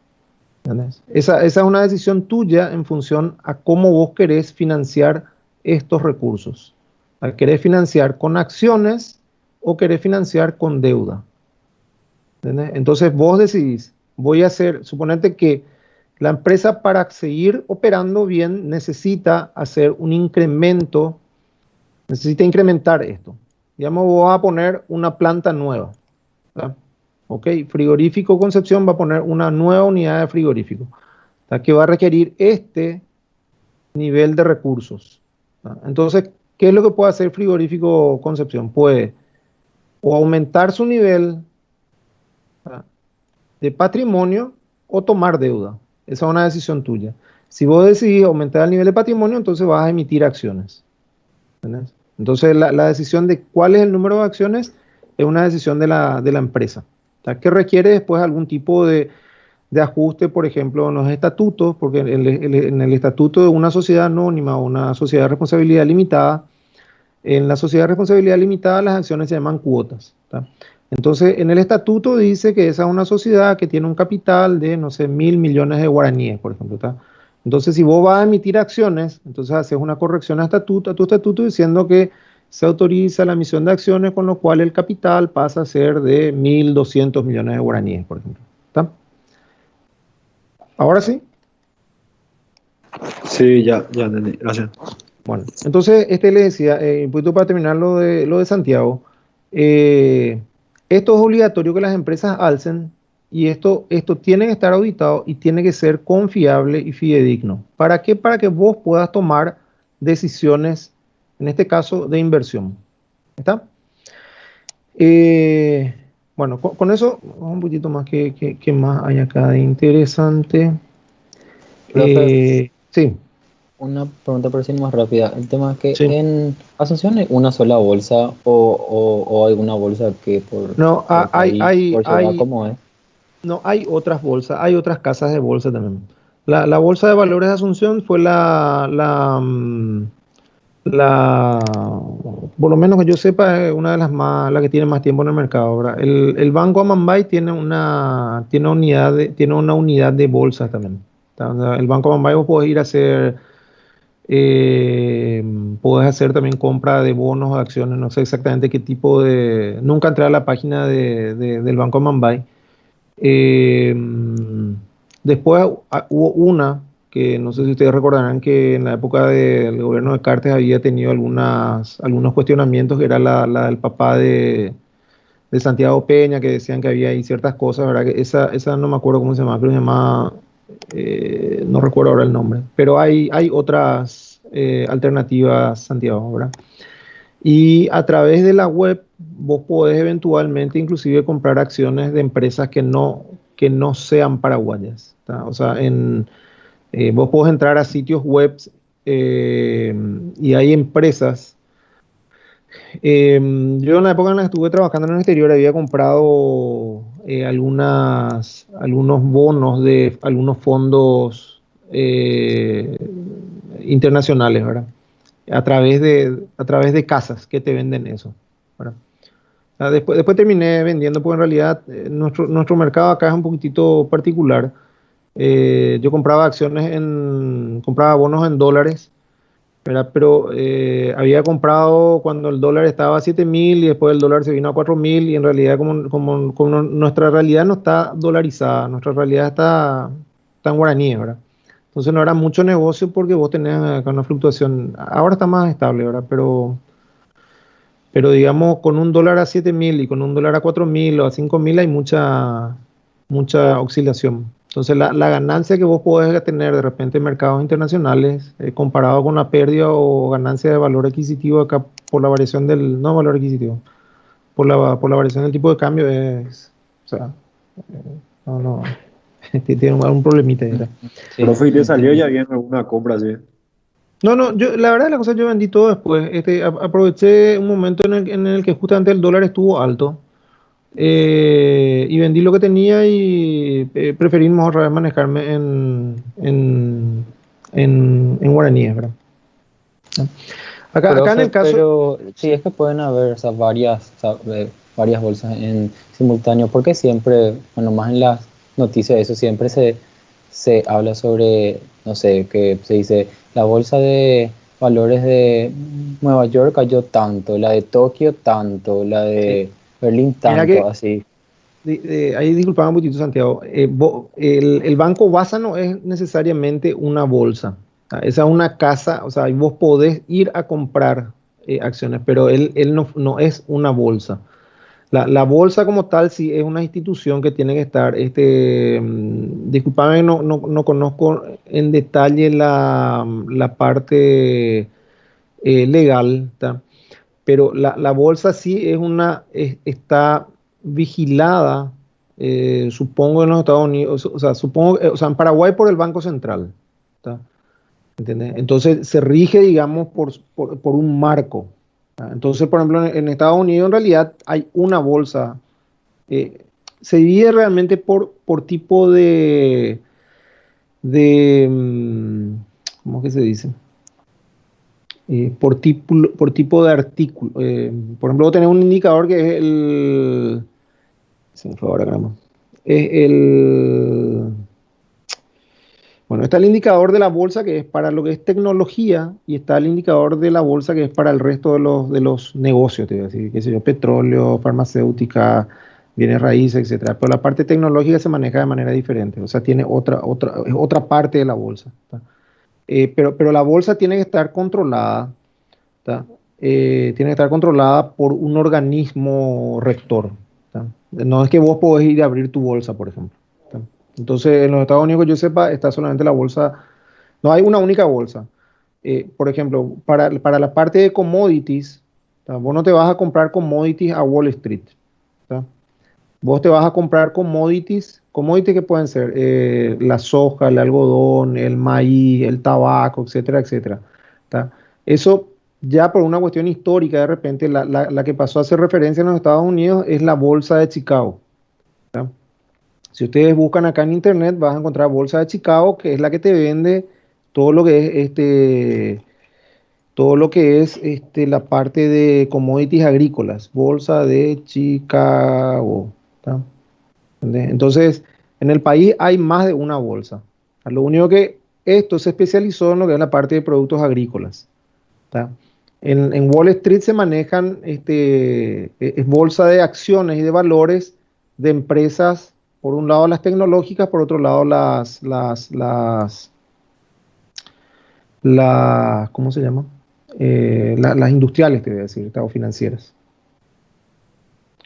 ¿Entendés? Esa es una decisión tuya en función a cómo vos querés financiar estos recursos. ¿Querés financiar con acciones o querés financiar con deuda? ¿Entendés? Entonces vos decidís, voy a hacer, suponete que la empresa para seguir operando bien necesita hacer un incremento, necesita incrementar esto. Digamos, vos vas a poner una planta nueva. ¿Tá? Ok, Frigorífico Concepción va a poner una nueva unidad de frigorífico, ¿tá? Que va a requerir este nivel de recursos. ¿Tá? Entonces, ¿qué es lo que puede hacer Frigorífico Concepción? Puede o aumentar su nivel, ¿tá? de patrimonio o tomar deuda. Esa es una decisión tuya. Si vos decidís aumentar el nivel de patrimonio, entonces vas a emitir acciones. ¿Entendés? Entonces, la decisión de cuál es el número de acciones es una decisión de la empresa, ¿tá? Que requiere después algún tipo de ajuste, por ejemplo, en los estatutos, porque en el estatuto de una sociedad anónima o una sociedad de responsabilidad limitada, en la sociedad de responsabilidad limitada las acciones se llaman cuotas. ¿Tá? Entonces, en el estatuto dice que esa es una sociedad que tiene un capital de, no sé, 1.000 millones de guaraníes, por ejemplo. ¿Tá? Entonces, si vos vas a emitir acciones, entonces haces una corrección a tu estatuto diciendo que se autoriza la emisión de acciones, con lo cual el capital pasa a ser de 1.200 millones de guaraníes, por ejemplo. ¿Tá? Ahora sí. sí, ya entendí, gracias. Bueno, entonces le decía, un poquito para terminar lo de Santiago, eh, esto es obligatorio que las empresas alcen y esto tiene que estar auditado y tiene que ser confiable y fidedigno. ¿Para qué? Para que vos puedas tomar decisiones, en este caso, de inversión. ¿Está? Eh, bueno, con eso, vamos un poquito más que más hay acá de interesante. Profe, Sí, una pregunta por decir más rápida. El tema es que sí. en Asunción hay una sola bolsa o alguna bolsa que No, por país, por ciudad, hay, ¿cómo es? no, hay otras bolsas, hay otras casas de bolsa también. La Bolsa de Valores de Asunción fue por lo menos que yo sepa, es una de las más, la que tiene más tiempo en el mercado, ¿verdad? El Banco Amambay tiene una unidad de bolsa también. O sea, el Banco Amambay vos podés ir a hacer, eh, podés hacer también compra de bonos o acciones, no sé exactamente qué tipo nunca entré a la página del Banco Amambay. Eh, Después hubo una que no sé si ustedes recordarán que en la época del gobierno de Cartes había tenido algunos cuestionamientos, que era la del papá de Santiago Peña, que decían que había ahí ciertas cosas, ¿verdad? Que esa no me acuerdo cómo se llama, pero se llama, no recuerdo ahora el nombre, pero hay otras alternativas, Santiago, ¿verdad? Y a través de la web, vos podés eventualmente inclusive comprar acciones de empresas que no sean paraguayas. ¿Tá? O sea, vos podés entrar a sitios web y hay empresas. Yo en la época en la que estuve trabajando en el exterior había comprado algunos bonos de algunos fondos internacionales, ¿verdad? A través de casas que te venden eso, ¿verdad? Después terminé vendiendo, porque en realidad nuestro mercado acá es un poquitito particular. Yo compraba bonos en dólares, ¿verdad? Pero había comprado cuando el dólar estaba a 7.000 y después el dólar se vino a 4.000 y en realidad como nuestra realidad no está dolarizada, nuestra realidad está en guaraníes, ¿verdad? Entonces no era mucho negocio porque vos tenés acá una fluctuación, ahora está más estable, ¿verdad? Pero digamos, con un dólar a 7.000 y con un dólar a 4.000 o a 5.000 hay mucha oscilación. Entonces, la ganancia que vos podés tener de repente en mercados internacionales, comparado con la pérdida o ganancia de valor adquisitivo acá por la variación no valor adquisitivo, por la variación del tipo de cambio o sea, no, tiene un problemita ahí, ¿verdad? Sí, Profe, ¿y te salió entiendo. ya bien alguna compra así? No, la verdad de la cosa yo vendí todo después. Aproveché un momento en el que justamente el dólar estuvo alto. Y vendí lo que tenía y preferí mejor otra vez manejarme en guaraníes, ¿verdad? Acá en Profe, el caso, pero sí sí. es que pueden haber, o sea, varias bolsas en simultáneo, porque siempre, bueno, más en las noticias, eso siempre se habla sobre, no sé, que se dice, la bolsa de valores de Nueva York cayó tanto, la de Tokio tanto, la Sí. de Berlín Mira tanto, que, así. ahí disculpame un poquito, Santiago. El Banco Baza no es necesariamente una bolsa. Esa es una casa, o sea, ahí vos podés ir a comprar acciones, pero él no es una bolsa. La bolsa como tal sí es una institución que tiene que estar, disculpame, no conozco en detalle la parte legal, ¿tá? Pero la bolsa sí está vigilada, supongo en los Estados Unidos, o sea, supongo, o sea, en Paraguay por el Banco Central, ¿tá? ¿Entiendes? Entonces se rige, digamos, por un marco. ¿Tá? Entonces, por ejemplo, en Estados Unidos en realidad hay una bolsa. eh, Se divide realmente por tipo ¿cómo es que se dice? Por tipo de artículo. Por ejemplo, tener un indicador que es se me fue ahora, caramba. Es bueno, está el indicador de la bolsa que es para lo que es tecnología y está el indicador de la bolsa que es para el resto de los negocios, te voy a decir, qué sé yo, petróleo, farmacéutica, bienes raíces, etcétera. Pero la parte tecnológica se maneja de manera diferente, o sea, tiene es otra parte de la bolsa. ¿Tá? Pero la bolsa tiene que estar controlada, ¿tá? Tiene que estar controlada por un organismo rector. ¿Tá? No es que vos podés ir a abrir tu bolsa, por ejemplo. ¿Tá? Entonces, en los Estados Unidos, que yo sepa, está solamente la bolsa, no hay una única bolsa. Por ejemplo, para la parte de commodities, ¿tá? Vos no te vas a comprar commodities a Wall Street. ¿Tá? Vos te vas a comprar commodities que pueden ser la soja, el algodón, el maíz, el tabaco, etcétera, etcétera. ¿Tá? Eso ya por una cuestión histórica, de repente, la que pasó a hacer referencia en los Estados Unidos es la bolsa de Chicago. ¿Tá? Si ustedes buscan acá en internet, vas a encontrar bolsa de Chicago, que es la que te vende todo lo que es la parte de commodities agrícolas, bolsa de Chicago. ¿Tá? ¿Entendés? Entonces, en el país hay más de una bolsa. Lo único que esto se especializó en lo que es la parte de productos agrícolas. ¿Tá? En Wall Street se manejan es bolsa de acciones y de valores de empresas, por un lado las tecnológicas, por otro lado ¿cómo se llama? Las industriales, te voy a decir, o financieras.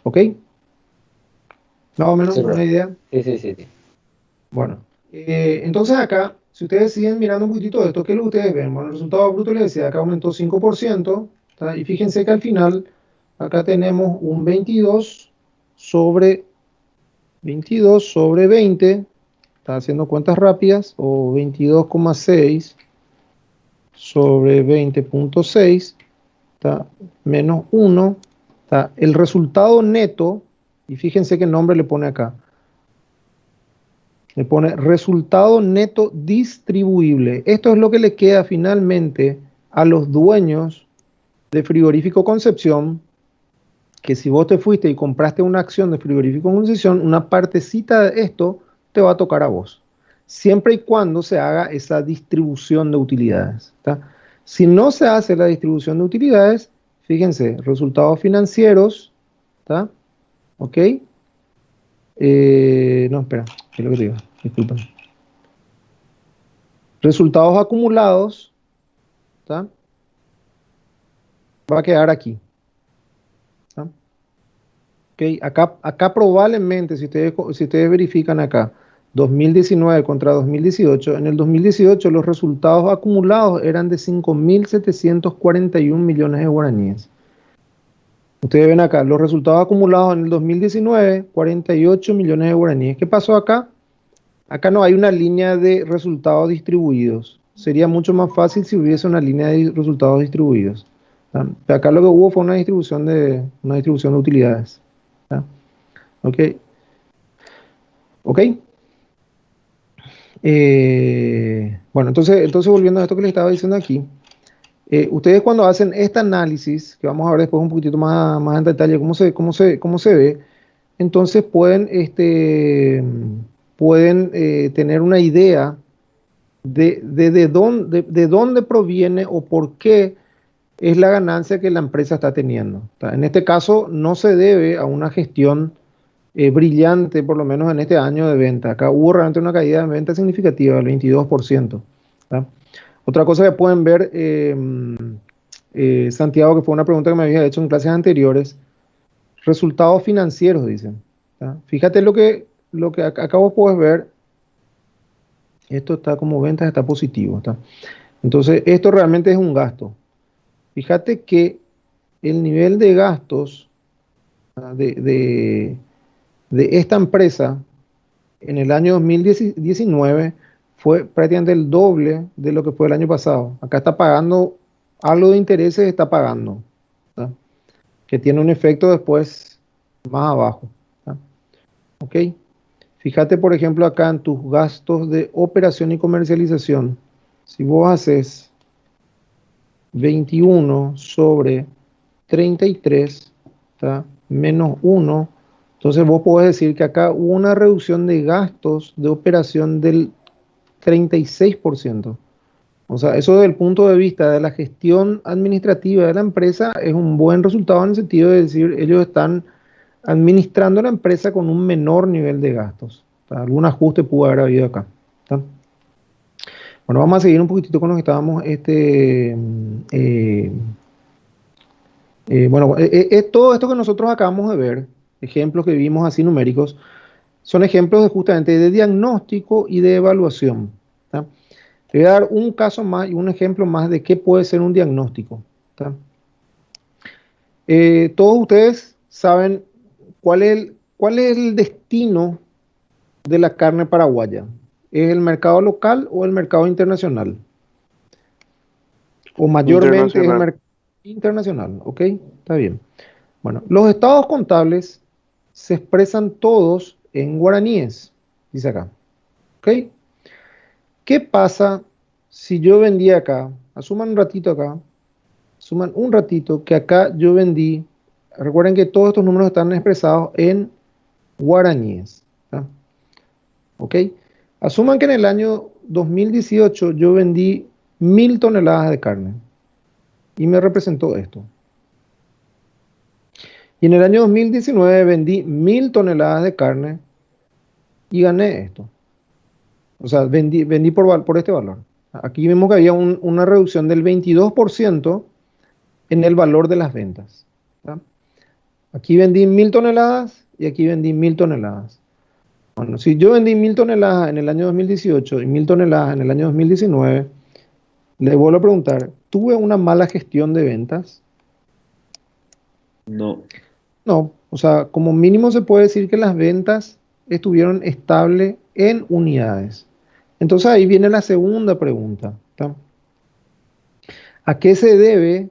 ¿Ok? Más o menos Sí, una profe. idea. Sí, sí, sí, sí. Bueno, entonces acá, si ustedes siguen mirando un poquitito de esto, ¿qué es lo que ustedes ven? Bueno, el resultado bruto les decía, acá aumentó 5%, ¿tá? Y fíjense que al final acá tenemos un 22 sobre 20, está haciendo cuentas rápidas, o 22,6 sobre 20,6, está menos 1, está el resultado neto, y fíjense qué nombre le pone acá. Le pone resultado neto distribuible. Esto es lo que le queda finalmente a los dueños de Frigorífico Concepción, que si vos te fuiste y compraste una acción de Frigorífico Concepción, una partecita de esto te va a tocar a vos, siempre y cuando se haga esa distribución de utilidades, ¿tá? Si no se hace la distribución de utilidades, fíjense, resultados financieros, ¿tá? ¿Ok? No, espera, ¿qué es lo que te digo? Disculpen. Resultados acumulados, ¿tá? Va a quedar aquí, ¿tá? Okay. Acá probablemente, si ustedes verifican acá, 2019 contra 2018, en el 2018 los resultados acumulados eran de 5.741 millones de guaraníes. Ustedes ven acá, los resultados acumulados en el 2019, 48 millones de guaraníes. ¿Qué pasó acá? Acá no hay una línea de resultados distribuidos. Sería mucho más fácil si hubiese una línea de resultados distribuidos. ¿Tá? Acá lo que hubo fue una distribución de utilidades. ¿Tá? ¿Ok? ¿Ok? Bueno, entonces volviendo a esto que les estaba diciendo aquí, ustedes cuando hacen este análisis, que vamos a ver después un poquitito más en detalle cómo se ve, entonces pueden tener una idea de dónde proviene o por qué es la ganancia que la empresa está teniendo. En este caso no se debe a una gestión brillante, por lo menos en este año de venta. Acá hubo realmente una caída de venta significativa del 22%. ¿Tá? Otra cosa que pueden ver, Santiago, que fue una pregunta que me había hecho en clases anteriores, resultados financieros, dicen. ¿Tá? Fíjate lo que acá vos puedes ver, esto está como ventas, está positivo. ¿Tá? Entonces, esto realmente es un gasto. Fíjate que el nivel de gastos de esta empresa en el año 2019 fue prácticamente el doble de lo que fue el año pasado. Acá está pagando algo de intereses, está pagando, ¿tá? Que tiene un efecto después más abajo. ¿Tá? ¿Ok? Fíjate, por ejemplo, acá en tus gastos de operación y comercialización. Si vos haces 21 sobre 33, ¿tá? Menos 1, entonces vos podés decir que acá hubo una reducción de gastos de operación del 36%. O sea, eso desde el punto de vista de la gestión administrativa de la empresa es un buen resultado en el sentido de decir, ellos están administrando la empresa con un menor nivel de gastos. ¿Tá? Algún ajuste pudo haber habido acá. ¿Tá? Bueno, vamos a seguir un poquitito con lo que estábamos bueno, todo esto que nosotros acabamos de ver, ejemplos que vimos así numéricos, son ejemplos justamente de diagnóstico y de evaluación. ¿Tá? Te voy a dar un caso más y un ejemplo más de qué puede ser un diagnóstico. ¿Tá? Todos ustedes saben cuál es el destino de la carne paraguaya. ¿Es el mercado local o el mercado internacional? O mayormente es el mercado internacional, ¿ok? Está bien. Bueno, los estados contables se expresan todos en guaraníes, dice acá, ¿ok? ¿Qué pasa si yo vendí acá? Asuman un ratito acá, asuman un ratito que acá yo vendí, recuerden que todos estos números están expresados en guaraníes, ¿tá? ¿Ok? Asuman que en el año 2018 yo vendí 1.000 toneladas de carne y me representó esto. Y en el año 2019 vendí 1.000 toneladas de carne y gané esto. O sea, vendí por este valor. Aquí vemos que había una reducción del 22% en el valor de las ventas. ¿Tá? Aquí vendí 1.000 toneladas y aquí vendí 1.000 toneladas. Bueno, si yo vendí 1.000 toneladas en el año 2018 y 1.000 toneladas en el año 2019, le vuelvo a preguntar, ¿tuve una mala gestión de ventas? No. No, o sea, como mínimo se puede decir que las ventas estuvieron estables en unidades. Entonces ahí viene la segunda pregunta, ¿tá? ¿A qué se debe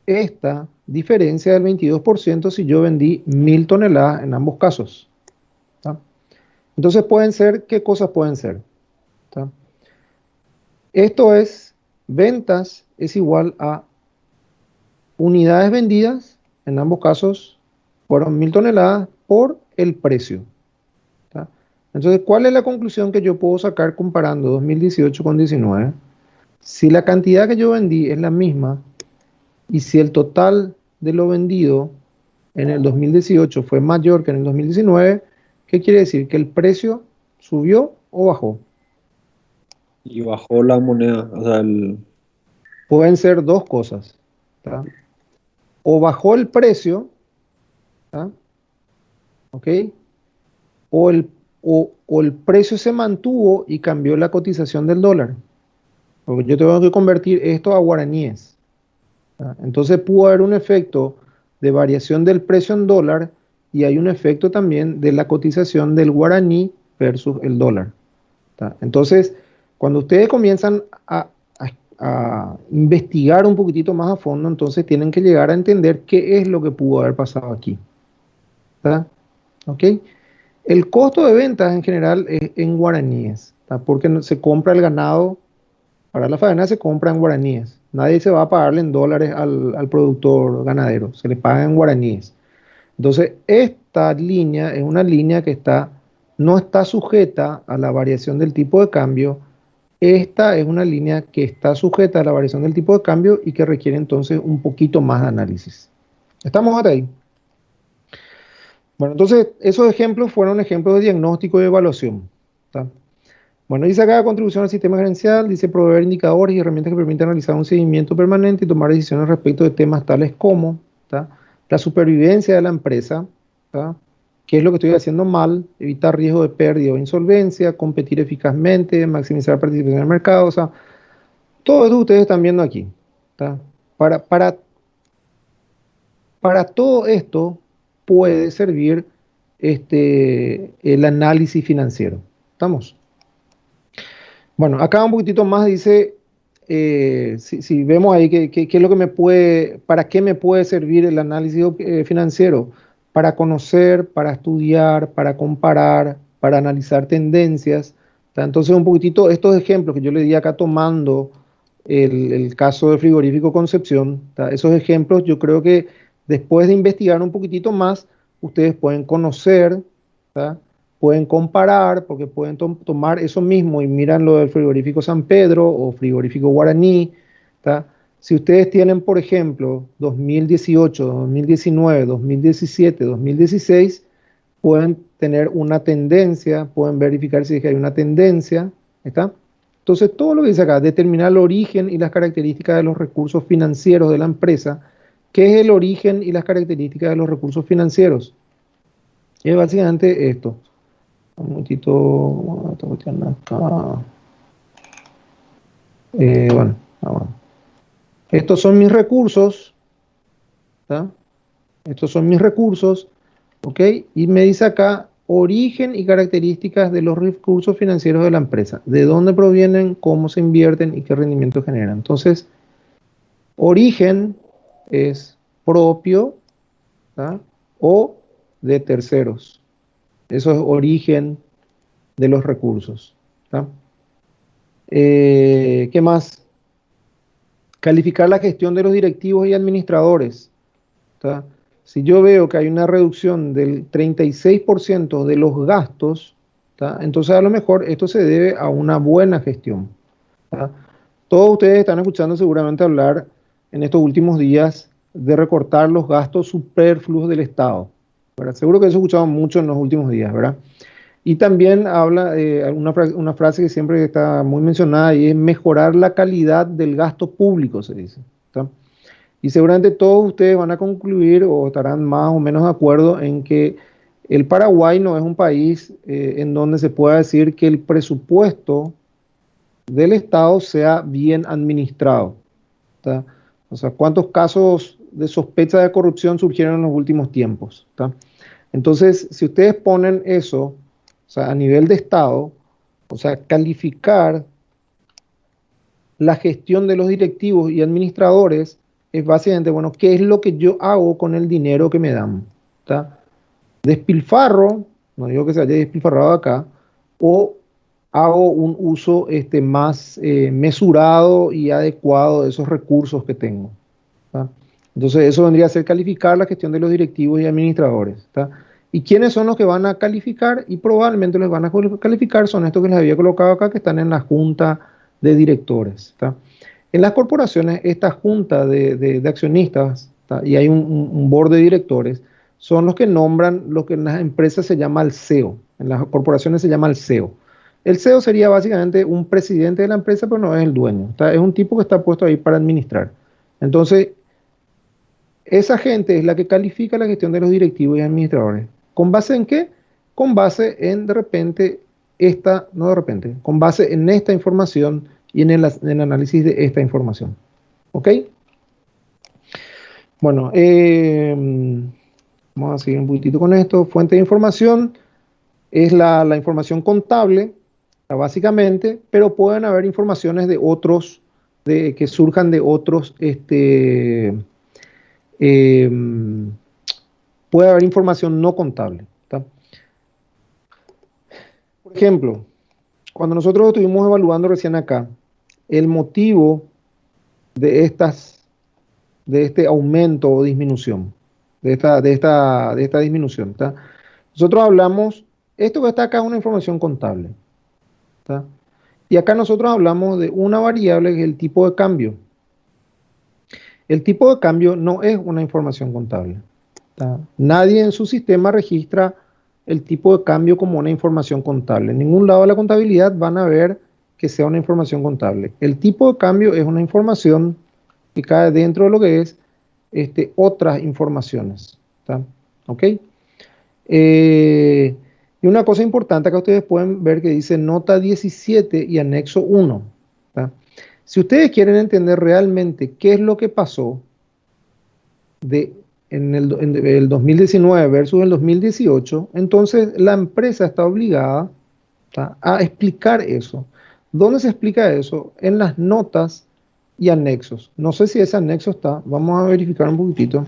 esta diferencia del 22% si yo vendí 1000 toneladas en ambos casos? ¿Tá? Entonces pueden ser, ¿qué cosas pueden ser? ¿Tá? Esto es, ventas es igual a unidades vendidas, en ambos casos fueron 1000 toneladas por el precio. ¿Tá? Entonces, ¿cuál es la conclusión que yo puedo sacar comparando 2018 con 19? Si la cantidad que yo vendí es la misma y si el total de lo vendido en el 2018 fue mayor que en el 2019, ¿qué quiere decir? ¿Que el precio subió o bajó? Y bajó la moneda, o sea, el... Pueden ser dos cosas. ¿Tá? O bajó el precio, ¿tá? ¿Ok? O el precio se mantuvo y cambió la cotización del dólar. Porque yo tengo que convertir esto a guaraníes. ¿Tá? Entonces pudo haber un efecto de variación del precio en dólar y hay un efecto también de la cotización del guaraní versus el dólar. ¿Tá? Entonces, cuando ustedes comienzan a investigar un poquitito más a fondo, entonces tienen que llegar a entender qué es lo que pudo haber pasado aquí. ¿Tá? ¿Ok? El costo de ventas en general es en guaraníes, ¿tá? Porque se compra el ganado, para la faena se compra en guaraníes. Nadie se va a pagarle en dólares al productor ganadero, se le paga en guaraníes. Entonces, esta línea es una línea que no está sujeta a la variación del tipo de cambio. Esta es una línea que está sujeta a la variación del tipo de cambio y que requiere entonces un poquito más de análisis. ¿Estamos hasta ahí? Bueno, entonces esos ejemplos fueron ejemplos de diagnóstico y evaluación. ¿Tá? Bueno, dice acá contribución al sistema gerencial, dice proveer indicadores y herramientas que permitan realizar un seguimiento permanente y tomar decisiones respecto de temas tales como, ¿tá? La supervivencia de la empresa, ¿tá? ¿Qué es lo que estoy haciendo mal? Evitar riesgo de pérdida o insolvencia, competir eficazmente, maximizar la participación en el mercado, o sea, todo eso ustedes están viendo aquí. ¿Tá? Para, para, para todo esto puede servir el análisis financiero. ¿Estamos? Bueno, acá un poquitito más dice, si vemos ahí qué es lo que para qué me puede servir el análisis financiero, para conocer, para estudiar, para comparar, para analizar tendencias. ¿Tá? Entonces un poquitito estos ejemplos que yo le di acá tomando el caso del frigorífico Concepción, ¿tá? Esos ejemplos yo creo que después de investigar un poquitito más, ustedes pueden conocer, ¿tá? Pueden comparar, porque pueden tomar eso mismo y miran lo del frigorífico San Pedro o frigorífico Guaraní. ¿Tá? Si ustedes tienen, por ejemplo, 2018, 2019, 2017, 2016, pueden tener una tendencia, pueden verificar si es que hay una tendencia. ¿Está? Entonces, todo lo que dice acá, determinar el origen y las características de los recursos financieros de la empresa. ¿Qué es el origen y las características de los recursos financieros? Es básicamente esto. Un momentito, esta cuestión acá. Bueno, vamos. Estos son mis recursos, ¿tá? Estos son mis recursos, ¿ok? Y me dice acá origen y características de los recursos financieros de la empresa. De dónde provienen, cómo se invierten y qué rendimiento generan. Entonces, origen es propio, ¿tá? O de terceros. Eso es origen de los recursos, ¿tá? ¿Qué más? Calificar la gestión de los directivos y administradores. ¿Tá? Si yo veo que hay una reducción del 36% de los gastos, ¿tá? Entonces a lo mejor esto se debe a una buena gestión. ¿Tá? Todos ustedes están escuchando seguramente hablar en estos últimos días de recortar los gastos superfluos del Estado, ¿verdad? Seguro que eso he escuchado mucho en los últimos días, ¿verdad? Y también habla una frase que siempre está muy mencionada y es mejorar la calidad del gasto público, se dice. ¿Tá? Y seguramente todos ustedes van a concluir o estarán más o menos de acuerdo en que el Paraguay no es un país en donde se pueda decir que el presupuesto del Estado sea bien administrado. ¿Tá? O sea, ¿cuántos casos de sospecha de corrupción surgieron en los últimos tiempos. ¿Tá? Entonces, si ustedes ponen eso, o sea, a nivel de Estado, o sea, calificar la gestión de los directivos y administradores es básicamente, bueno, ¿qué es lo que yo hago con el dinero que me dan? ¿Tá? Despilfarro, no digo que se haya despilfarrado acá, o hago un uso más mesurado y adecuado de esos recursos que tengo. ¿Tá? Entonces eso vendría a ser calificar la gestión de los directivos y administradores. ¿Tá? ¿Y quiénes son los que van a calificar? Y probablemente los van a calificar son estos que les había colocado acá, que están en la junta de directores. ¿Tá? En las corporaciones, esta junta de accionistas, ¿tá? Y hay un board de directores, son los que nombran lo que en las empresas se llama el CEO, en las corporaciones se llama el CEO. El CEO sería básicamente un presidente de la empresa, pero no es el dueño. ¿Tá? Es un tipo que está puesto ahí para administrar. Entonces, esa gente es la que califica la gestión de los directivos y administradores. ¿Con base en qué? Con base en, de repente, no de repente, con base en esta información y en el análisis de esta información. ¿Ok? Bueno, vamos a seguir un poquitito con esto. Fuente de información es la información contable, básicamente, pero pueden haber informaciones de otros, que surjan de otros, puede haber información no contable. ¿Tá? Por ejemplo, cuando nosotros estuvimos evaluando recién acá, el motivo de este aumento o disminución, de esta disminución. ¿Tá? Nosotros hablamos, esto que está acá es una información contable. ¿Tá? Y acá nosotros hablamos de una variable que es el tipo de cambio. El tipo de cambio no es una información contable. ¿Tá? Nadie en su sistema registra el tipo de cambio como una información contable. En ningún lado de la contabilidad van a ver que sea una información contable. El tipo de cambio es una información que cae dentro de lo que es otras informaciones. ¿Tá? ¿Ok? Y una cosa importante que ustedes pueden ver que dice nota 17 y anexo 1. ¿Tá? Si ustedes quieren entender realmente qué es lo que pasó en el 2019 versus el 2018, entonces la empresa está obligada, ¿tá? A explicar eso. ¿Dónde se explica eso? En las notas y anexos. No sé si ese anexo está. Vamos a verificar un poquitito.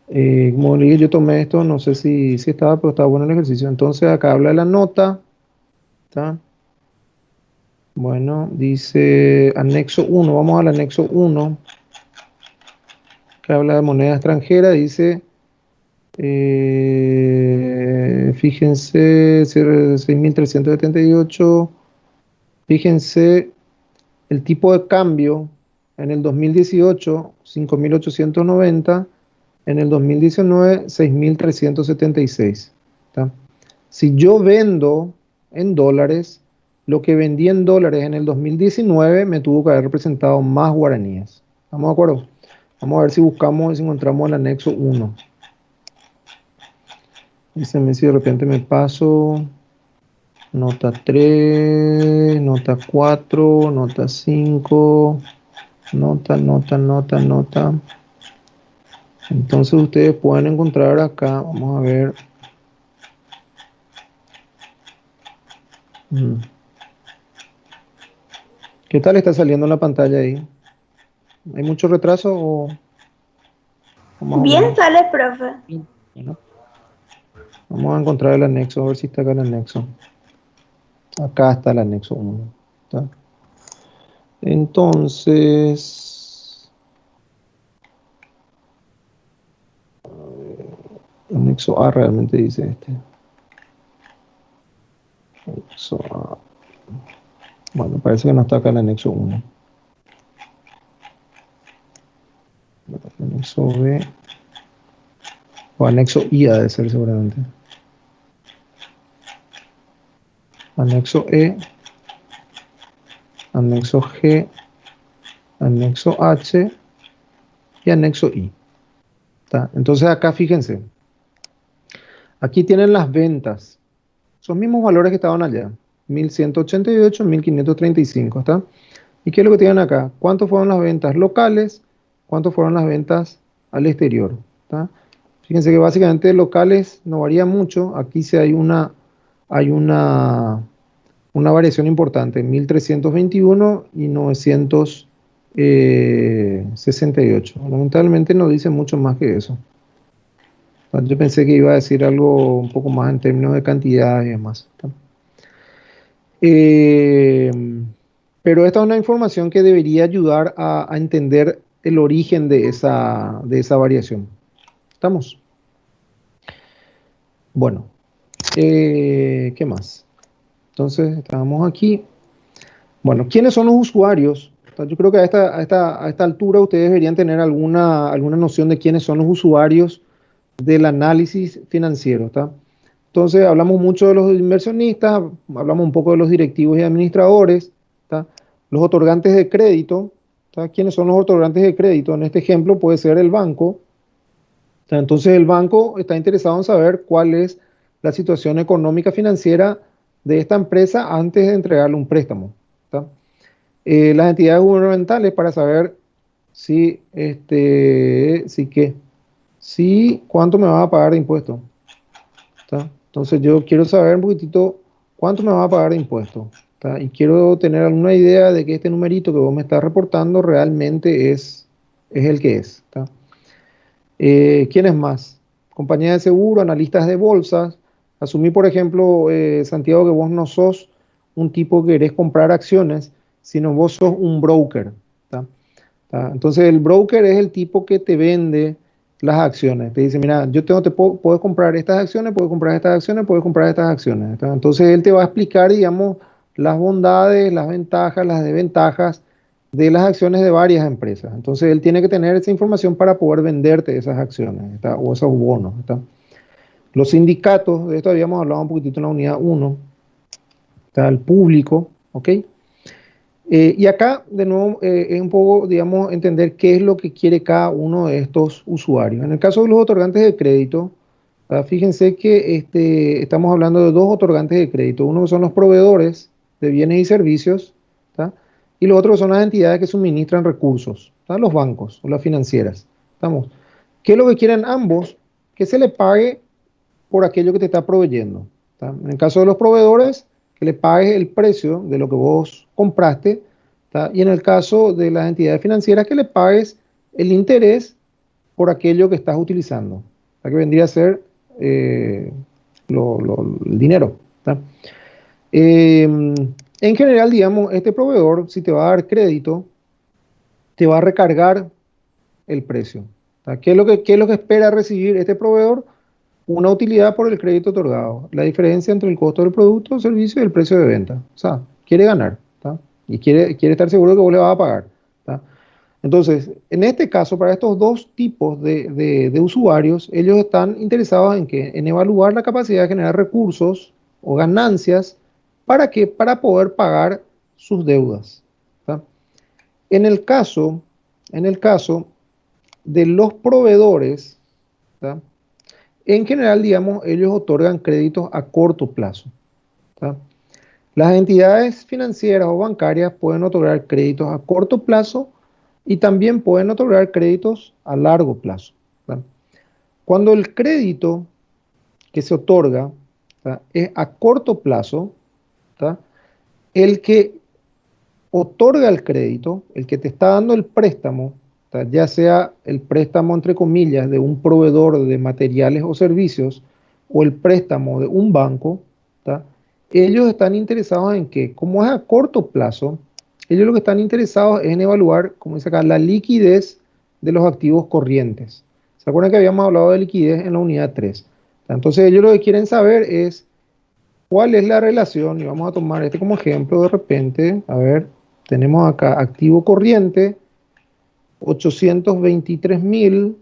Como le dije, yo tomé esto, no sé si estaba, pero estaba bueno el ejercicio. Entonces acá habla de la nota. ¿Tá? Bueno, dice anexo 1. Vamos al anexo 1. Que habla de moneda extranjera. Dice, fíjense, 6.378. Fíjense el tipo de cambio en el 2018, 5.890. En el 2019, 6.376. ¿Tá? Si yo vendo en dólares, lo que vendí en dólares en el 2019 me tuvo que haber representado más guaraníes. ¿Estamos de acuerdo? Vamos a ver si buscamos y si encontramos el anexo 1. Dígame si de repente me paso. Nota 3, nota 4, nota 5, nota. Entonces ustedes pueden encontrar acá, vamos a ver. ¿Qué tal está saliendo en la pantalla ahí? ¿Hay mucho retraso o...? Bien sale, profe. Bueno, vamos a encontrar el anexo, a ver si está acá el anexo. Acá está el anexo 1. ¿Tá? Entonces... anexo A realmente dice este. Anexo A. Bueno, parece que no está acá el anexo 1. Anexo B. O anexo I ha de ser seguramente. Anexo E. Anexo G. Anexo H. Y anexo I. ¿Tá? Entonces acá fíjense. Aquí tienen las ventas. Son mismos valores que estaban allá. 1.188, 1.535. ¿Está? ¿Y qué es lo que tienen acá? ¿Cuánto fueron las ventas locales? ¿Cuánto fueron las ventas al exterior? ¿Tá? Fíjense que básicamente locales no varía mucho. Aquí sí hay una variación importante, 1321 y 968. Lamentablemente no dice mucho más que eso. Yo pensé que iba a decir algo un poco más en términos de cantidad y demás. ¿Tá? Eh, pero esta es una información que debería ayudar a entender el origen de esa variación. ¿Estamos? Bueno, ¿qué más? Entonces, estábamos aquí. Bueno, ¿quiénes son los usuarios? Yo creo que a esta altura ustedes deberían tener alguna noción de quiénes son los usuarios del análisis financiero. ¿Tá? Entonces, hablamos mucho de los inversionistas, hablamos un poco de los directivos y administradores, ¿tá? Los otorgantes de crédito. ¿Tá? ¿Quiénes son los otorgantes de crédito? En este ejemplo puede ser el banco. ¿Tá? Entonces, el banco está interesado en saber cuál es la situación económica financiera de esta empresa antes de entregarle un préstamo. ¿Tá? Las entidades gubernamentales para saber si cuánto me va a pagar de impuestos. ¿Tá? Entonces yo quiero saber un poquitito cuánto me va a pagar de impuestos. ¿Tá? Y quiero tener alguna idea de que este numerito que vos me estás reportando realmente es el que es. ¿Tá? ¿Quién es más? Compañía de seguro, analistas de bolsas. Asumí, por ejemplo, Santiago, que vos no sos un tipo que querés comprar acciones, sino vos sos un broker. ¿Tá? ¿Tá? Entonces el broker es el tipo que te vende las acciones. Te dice, mira, puedes comprar estas acciones, puedes comprar estas acciones, puedes comprar estas acciones. ¿Tá? Entonces él te va a explicar, digamos, las bondades, las ventajas, las desventajas de las acciones de varias empresas. Entonces él tiene que tener esa información para poder venderte esas acciones, ¿tá? O esos bonos. ¿Tá? Los sindicatos, de esto habíamos hablado un poquitito en la unidad 1, está el público, ¿ok? Y acá, de nuevo, es un poco, digamos, entender qué es lo que quiere cada uno de estos usuarios. En el caso de los otorgantes de crédito, fíjense que estamos hablando de dos otorgantes de crédito. Uno que son los proveedores de bienes y servicios, ¿tá? Y los otros son las entidades que suministran recursos, ¿tá? Los bancos o las financieras. ¿Estamos? ¿Qué es lo que quieren ambos? Que se le pague por aquello que te está proveyendo. ¿Tá? En el caso de los proveedores, que le pagues el precio de lo que vos compraste. ¿Tá? Y en el caso de las entidades financieras, que le pagues el interés por aquello que estás utilizando. ¿Tá? Que vendría a ser el dinero. ¿Tá? En general, digamos, este proveedor, si te va a dar crédito, te va a recargar el precio. ¿Tá? ¿Qué es lo que espera recibir este proveedor? Una utilidad por el crédito otorgado, la diferencia entre el costo del producto o servicio y el precio de venta. O sea, quiere ganar, ¿tá? Y quiere estar seguro que vos le vas a pagar. ¿Tá? Entonces, en este caso, para estos dos tipos de usuarios, ellos están interesados en qué? En evaluar la capacidad de generar recursos o ganancias. ¿Para qué? Para poder pagar sus deudas. ¿Tá? En el caso, en el caso de los proveedores, ¿tá? En general, digamos, ellos otorgan créditos a corto plazo. ¿Tá? Las entidades financieras o bancarias pueden otorgar créditos a corto plazo y también pueden otorgar créditos a largo plazo. ¿Tá? Cuando el crédito que se otorga, ¿tá? Es a corto plazo, ¿tá? El que otorga el crédito, el que te está dando el préstamo, ¿tá? Ya sea el préstamo entre comillas de un proveedor de materiales o servicios o el préstamo de un banco, ¿tá? Ellos están interesados en que, como es a corto plazo, ellos lo que están interesados es en evaluar, como dice acá, la liquidez de los activos corrientes. ¿Se acuerdan que habíamos hablado de liquidez en la unidad 3? Entonces ellos lo que quieren saber es cuál es la relación, y vamos a tomar este como ejemplo de repente, a ver, tenemos acá activo corriente, 823 millones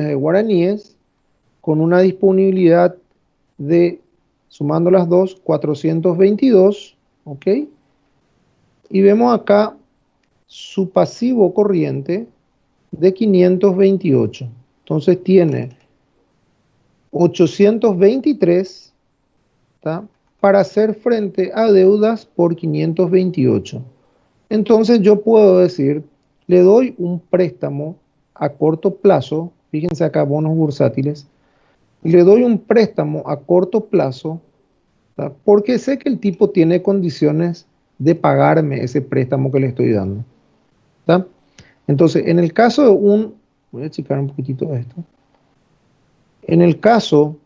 de guaraníes, con una disponibilidad de, sumando las dos, 422, ¿ok? Y vemos acá su pasivo corriente de 528. Entonces tiene 823, ¿tá? para hacer frente a deudas por 528. Entonces yo puedo decir, le doy un préstamo a corto plazo, fíjense acá, bonos bursátiles, le doy un préstamo a corto plazo, ¿tá? Porque sé que el tipo tiene condiciones de pagarme ese préstamo que le estoy dando, ¿tá? Entonces, en el caso de voy a checar un poquitito esto, en el caso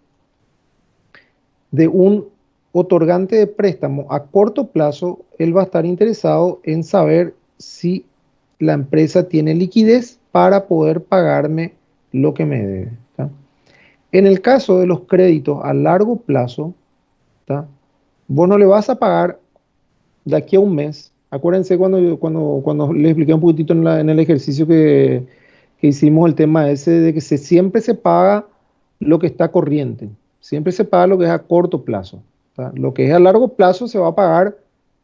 de un otorgante de préstamo a corto plazo, él va a estar interesado en saber si la empresa tiene liquidez para poder pagarme lo que me debe, ¿tá? En el caso de los créditos a largo plazo, ¿tá? Vos no le vas a pagar de aquí a un mes. Acuérdense cuando les expliqué un poquitito en el ejercicio que hicimos el tema ese de que siempre se paga lo que está corriente, siempre se paga lo que es a corto plazo, ¿tá? Lo que es a largo plazo se va a pagar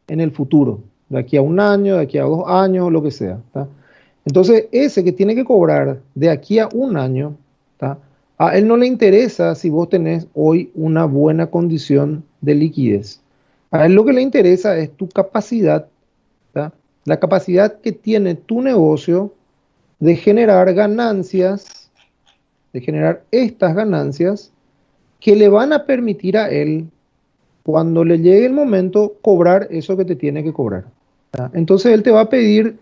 en el futuro, de aquí a un año, de aquí a 2 años, lo que sea, ¿tá? Entonces, ese que tiene que cobrar de aquí a un año, ¿tá? A él no le interesa si vos tenés hoy una buena condición de liquidez. A él lo que le interesa es tu capacidad, ¿tá? La capacidad que tiene tu negocio de generar ganancias, de generar estas ganancias que le van a permitir a él, cuando le llegue el momento, cobrar eso que te tiene que cobrar, ¿tá? Entonces él te va a pedir,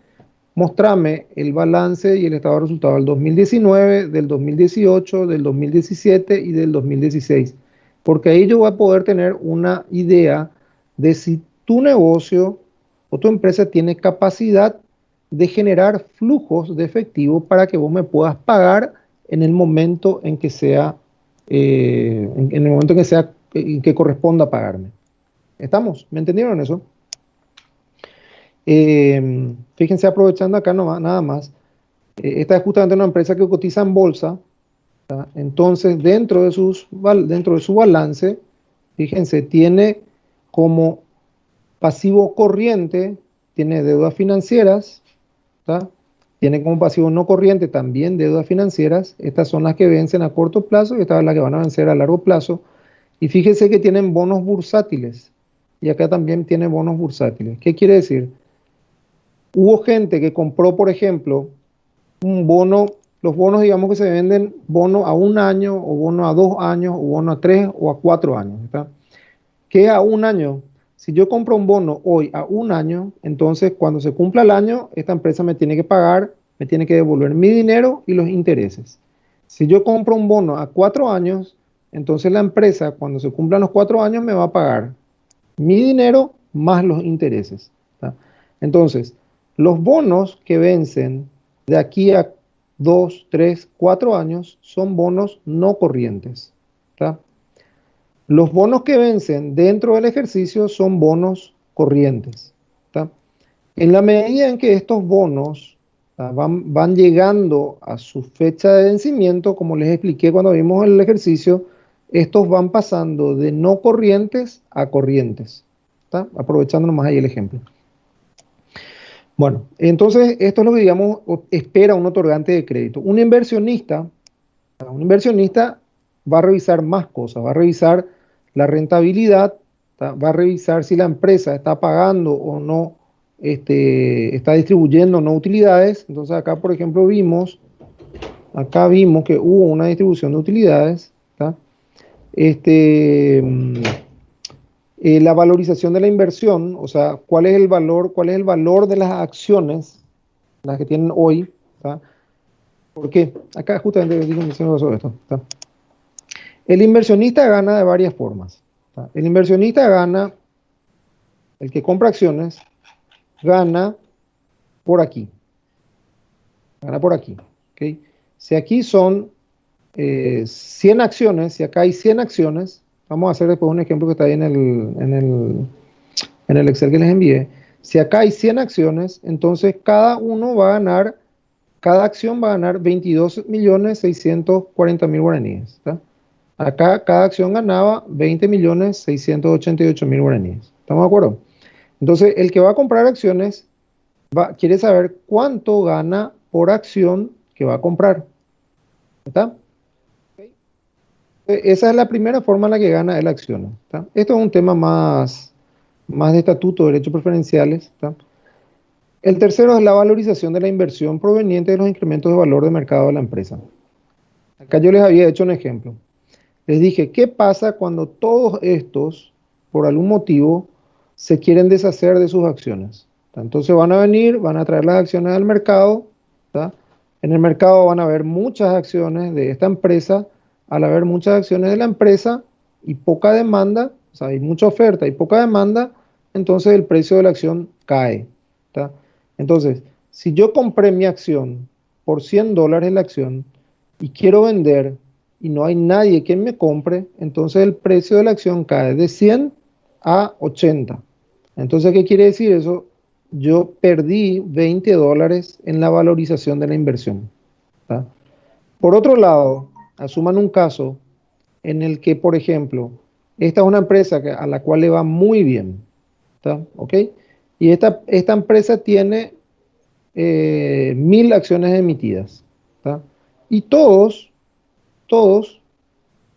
mostrame el balance y el estado de resultados del 2019, del 2018, del 2017 y del 2016, porque ahí yo voy a poder tener una idea de si tu negocio o tu empresa tiene capacidad de generar flujos de efectivo para que vos me puedas pagar en el momento en que sea, en el momento en que sea, en que corresponda pagarme. ¿Estamos? ¿Me entendieron eso? Fíjense, aprovechando acá nomás, nada más, esta es justamente una empresa que cotiza en bolsa, ¿tá? Entonces dentro de su balance, fíjense, tiene como pasivo corriente, tiene deudas financieras, ¿tá? Tiene como pasivo no corriente también deudas financieras. Estas son las que vencen a corto plazo y estas son las que van a vencer a largo plazo. Y fíjense que tienen bonos bursátiles. Y acá también tiene bonos bursátiles. ¿Qué quiere decir? Hubo gente que compró, por ejemplo, un bono, los bonos, digamos que se venden bono a un año, o bono a 2 años, o bono a 3 o a 4 años, ¿está? ¿Qué a un año? Si yo compro un bono hoy a un año, entonces cuando se cumpla el año, esta empresa me tiene que pagar, me tiene que devolver mi dinero y los intereses. Si yo compro un bono a 4 años, entonces la empresa, cuando se cumplan los 4 años, me va a pagar mi dinero más los intereses, ¿tá? Entonces, los bonos que vencen de aquí a 2, 3, 4 años son bonos no corrientes, ¿tá? Los bonos que vencen dentro del ejercicio son bonos corrientes, ¿tá? En la medida en que estos bonos, ¿tá?, van llegando a su fecha de vencimiento, como les expliqué cuando vimos el ejercicio, estos van pasando de no corrientes a corrientes, ¿tá? Aprovechando nomás ahí el ejemplo. Bueno, entonces esto es lo que, digamos, espera un otorgante de crédito. Un inversionista va a revisar más cosas, va a revisar la rentabilidad, ¿tá? Va a revisar si la empresa está pagando o no, está distribuyendo no utilidades. Entonces acá, por ejemplo, acá vimos que hubo una distribución de utilidades, ¿tá? La valorización de la inversión, o sea, cuál es el valor de las acciones, las que tienen hoy, ¿tá? ¿Por qué? Acá justamente digo sobre esto, ¿tá? El inversionista gana de varias formas, ¿tá? El inversionista gana, el que compra acciones, gana por aquí, ¿ok? Si aquí son 100 acciones, si acá hay 100 acciones, vamos a hacer después un ejemplo que está ahí en el Excel que les envié. Si acá hay 100 acciones, entonces cada acción va a ganar 22.640.000 guaraníes, ¿tá? Acá cada acción ganaba 20.688.000 guaraníes. ¿Estamos de acuerdo? Entonces, el que va a comprar acciones quiere saber cuánto gana por acción que va a comprar, ¿está? Esa es la primera forma en la que gana él acciones. ¿Tá? Esto es un tema más de estatuto, de derechos preferenciales. ¿Tá? El tercero es la valorización de la inversión proveniente de los incrementos de valor de mercado de la empresa. Acá yo les había hecho un ejemplo. Les dije, ¿qué pasa cuando todos estos, por algún motivo, se quieren deshacer de sus acciones? Entonces van a venir, van a traer las acciones al mercado. ¿Tá? En el mercado van a haber muchas acciones de esta empresa. Al haber muchas acciones de la empresa y poca demanda, o sea, hay mucha oferta y poca demanda, entonces el precio de la acción cae. ¿Tá? Entonces, si yo compré mi acción por $100 la acción y quiero vender y no hay nadie que me compre, entonces el precio de la acción cae de 100 a 80. Entonces, ¿qué quiere decir eso? Yo perdí $20 en la valorización de la inversión. ¿Tá? Por otro lado, asuman un caso en el que, por ejemplo, esta es una empresa a la cual le va muy bien. ¿Tá? ¿Ok? Y esta empresa tiene 1000 acciones emitidas. ¿Tá? Y todos,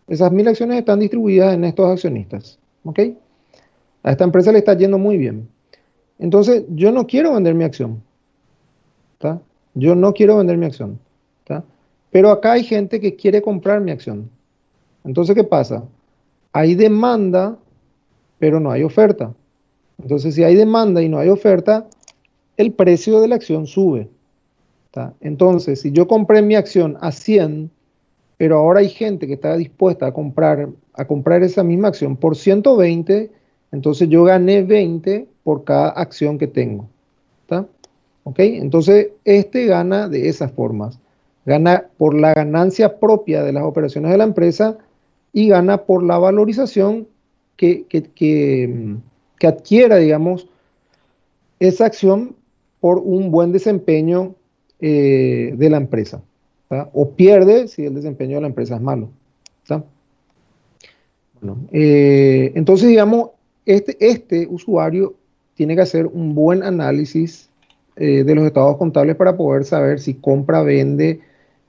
esas 1000 acciones están distribuidas en estos accionistas. ¿Ok? A esta empresa le está yendo muy bien. Entonces, yo no quiero vender mi acción. ¿Tá? Yo no quiero vender mi acción. ¿Tá? Pero acá hay gente que quiere comprar mi acción. Entonces, ¿qué pasa? Hay demanda, pero no hay oferta. Entonces, si hay demanda y no hay oferta, el precio de la acción sube. ¿Tá? Entonces, si yo compré mi acción a 100, pero ahora hay gente que está dispuesta a comprar esa misma acción por 120, entonces yo gané 20 por cada acción que tengo. ¿Tá? ¿Ok? Entonces, este gana de esas formas. Gana por la ganancia propia de las operaciones de la empresa y gana por la valorización que adquiera, digamos, esa acción por un buen desempeño de la empresa. ¿Tá? O pierde si el desempeño de la empresa es malo. ¿Tá? Bueno, entonces, digamos, este usuario tiene que hacer un buen análisis de los estados contables para poder saber si compra, vende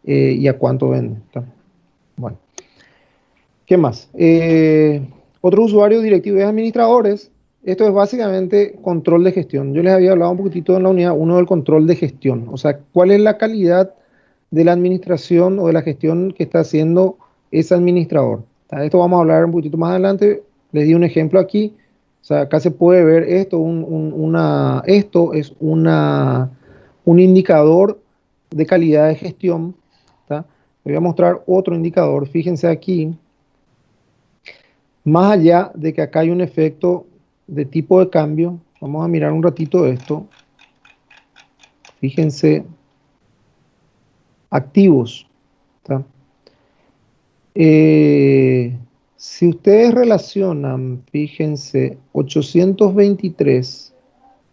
y a cuánto vende. ¿Tá? Bueno, ¿qué más? Otros usuarios, directivos y administradores. Esto es básicamente control de gestión. Yo les había hablado un poquitito en la unidad 1 del control de gestión. O sea, cuál es la calidad de la administración o de la gestión que está haciendo ese administrador. ¿Tá? Esto vamos a hablar un poquitito más adelante. Les di un ejemplo aquí. O sea, acá se puede ver esto. Esto es un indicador de calidad de gestión. ¿Tá? Les voy a mostrar otro indicador. Fíjense aquí. Más allá de que acá hay un efecto de tipo de cambio, vamos a mirar un ratito esto. Fíjense, activos. ¿Tá? Si ustedes relacionan, fíjense, 823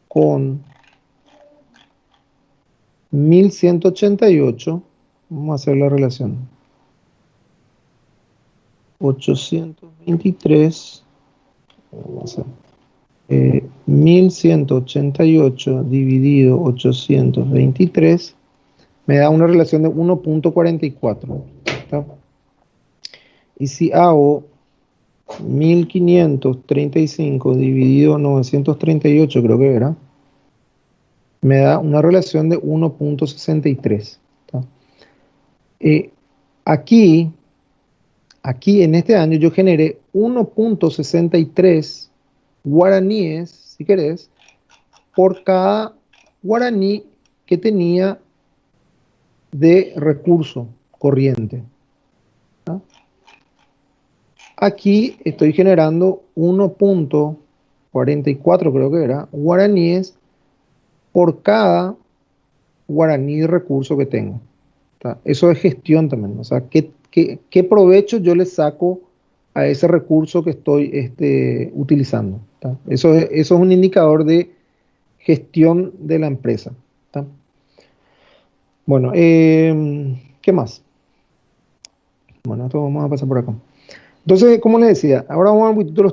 con 1188, vamos a hacer la relación. 823, vamos a hacer, 1188 dividido 823 me da una relación de 1.44. ¿Tá? Y si hago 1535 dividido 938, creo que era, me da una relación de 1.63. ¿Tá? Aquí en este año yo generé 1.63 guaraníes, si querés, por cada guaraní que tenía de recurso corriente. ¿Tá? Aquí estoy generando 1.44, creo que era, guaraníes por cada guaraní de recurso que tengo. ¿Tá? Eso es gestión también. O sea, ¿qué provecho yo le saco a ese recurso que estoy utilizando? ¿Tá? Eso es un indicador de gestión de la empresa. ¿Tá? Bueno, ¿qué más? Bueno, esto vamos a pasar por acá. Entonces, como les decía, ahora vamos a ver un poquito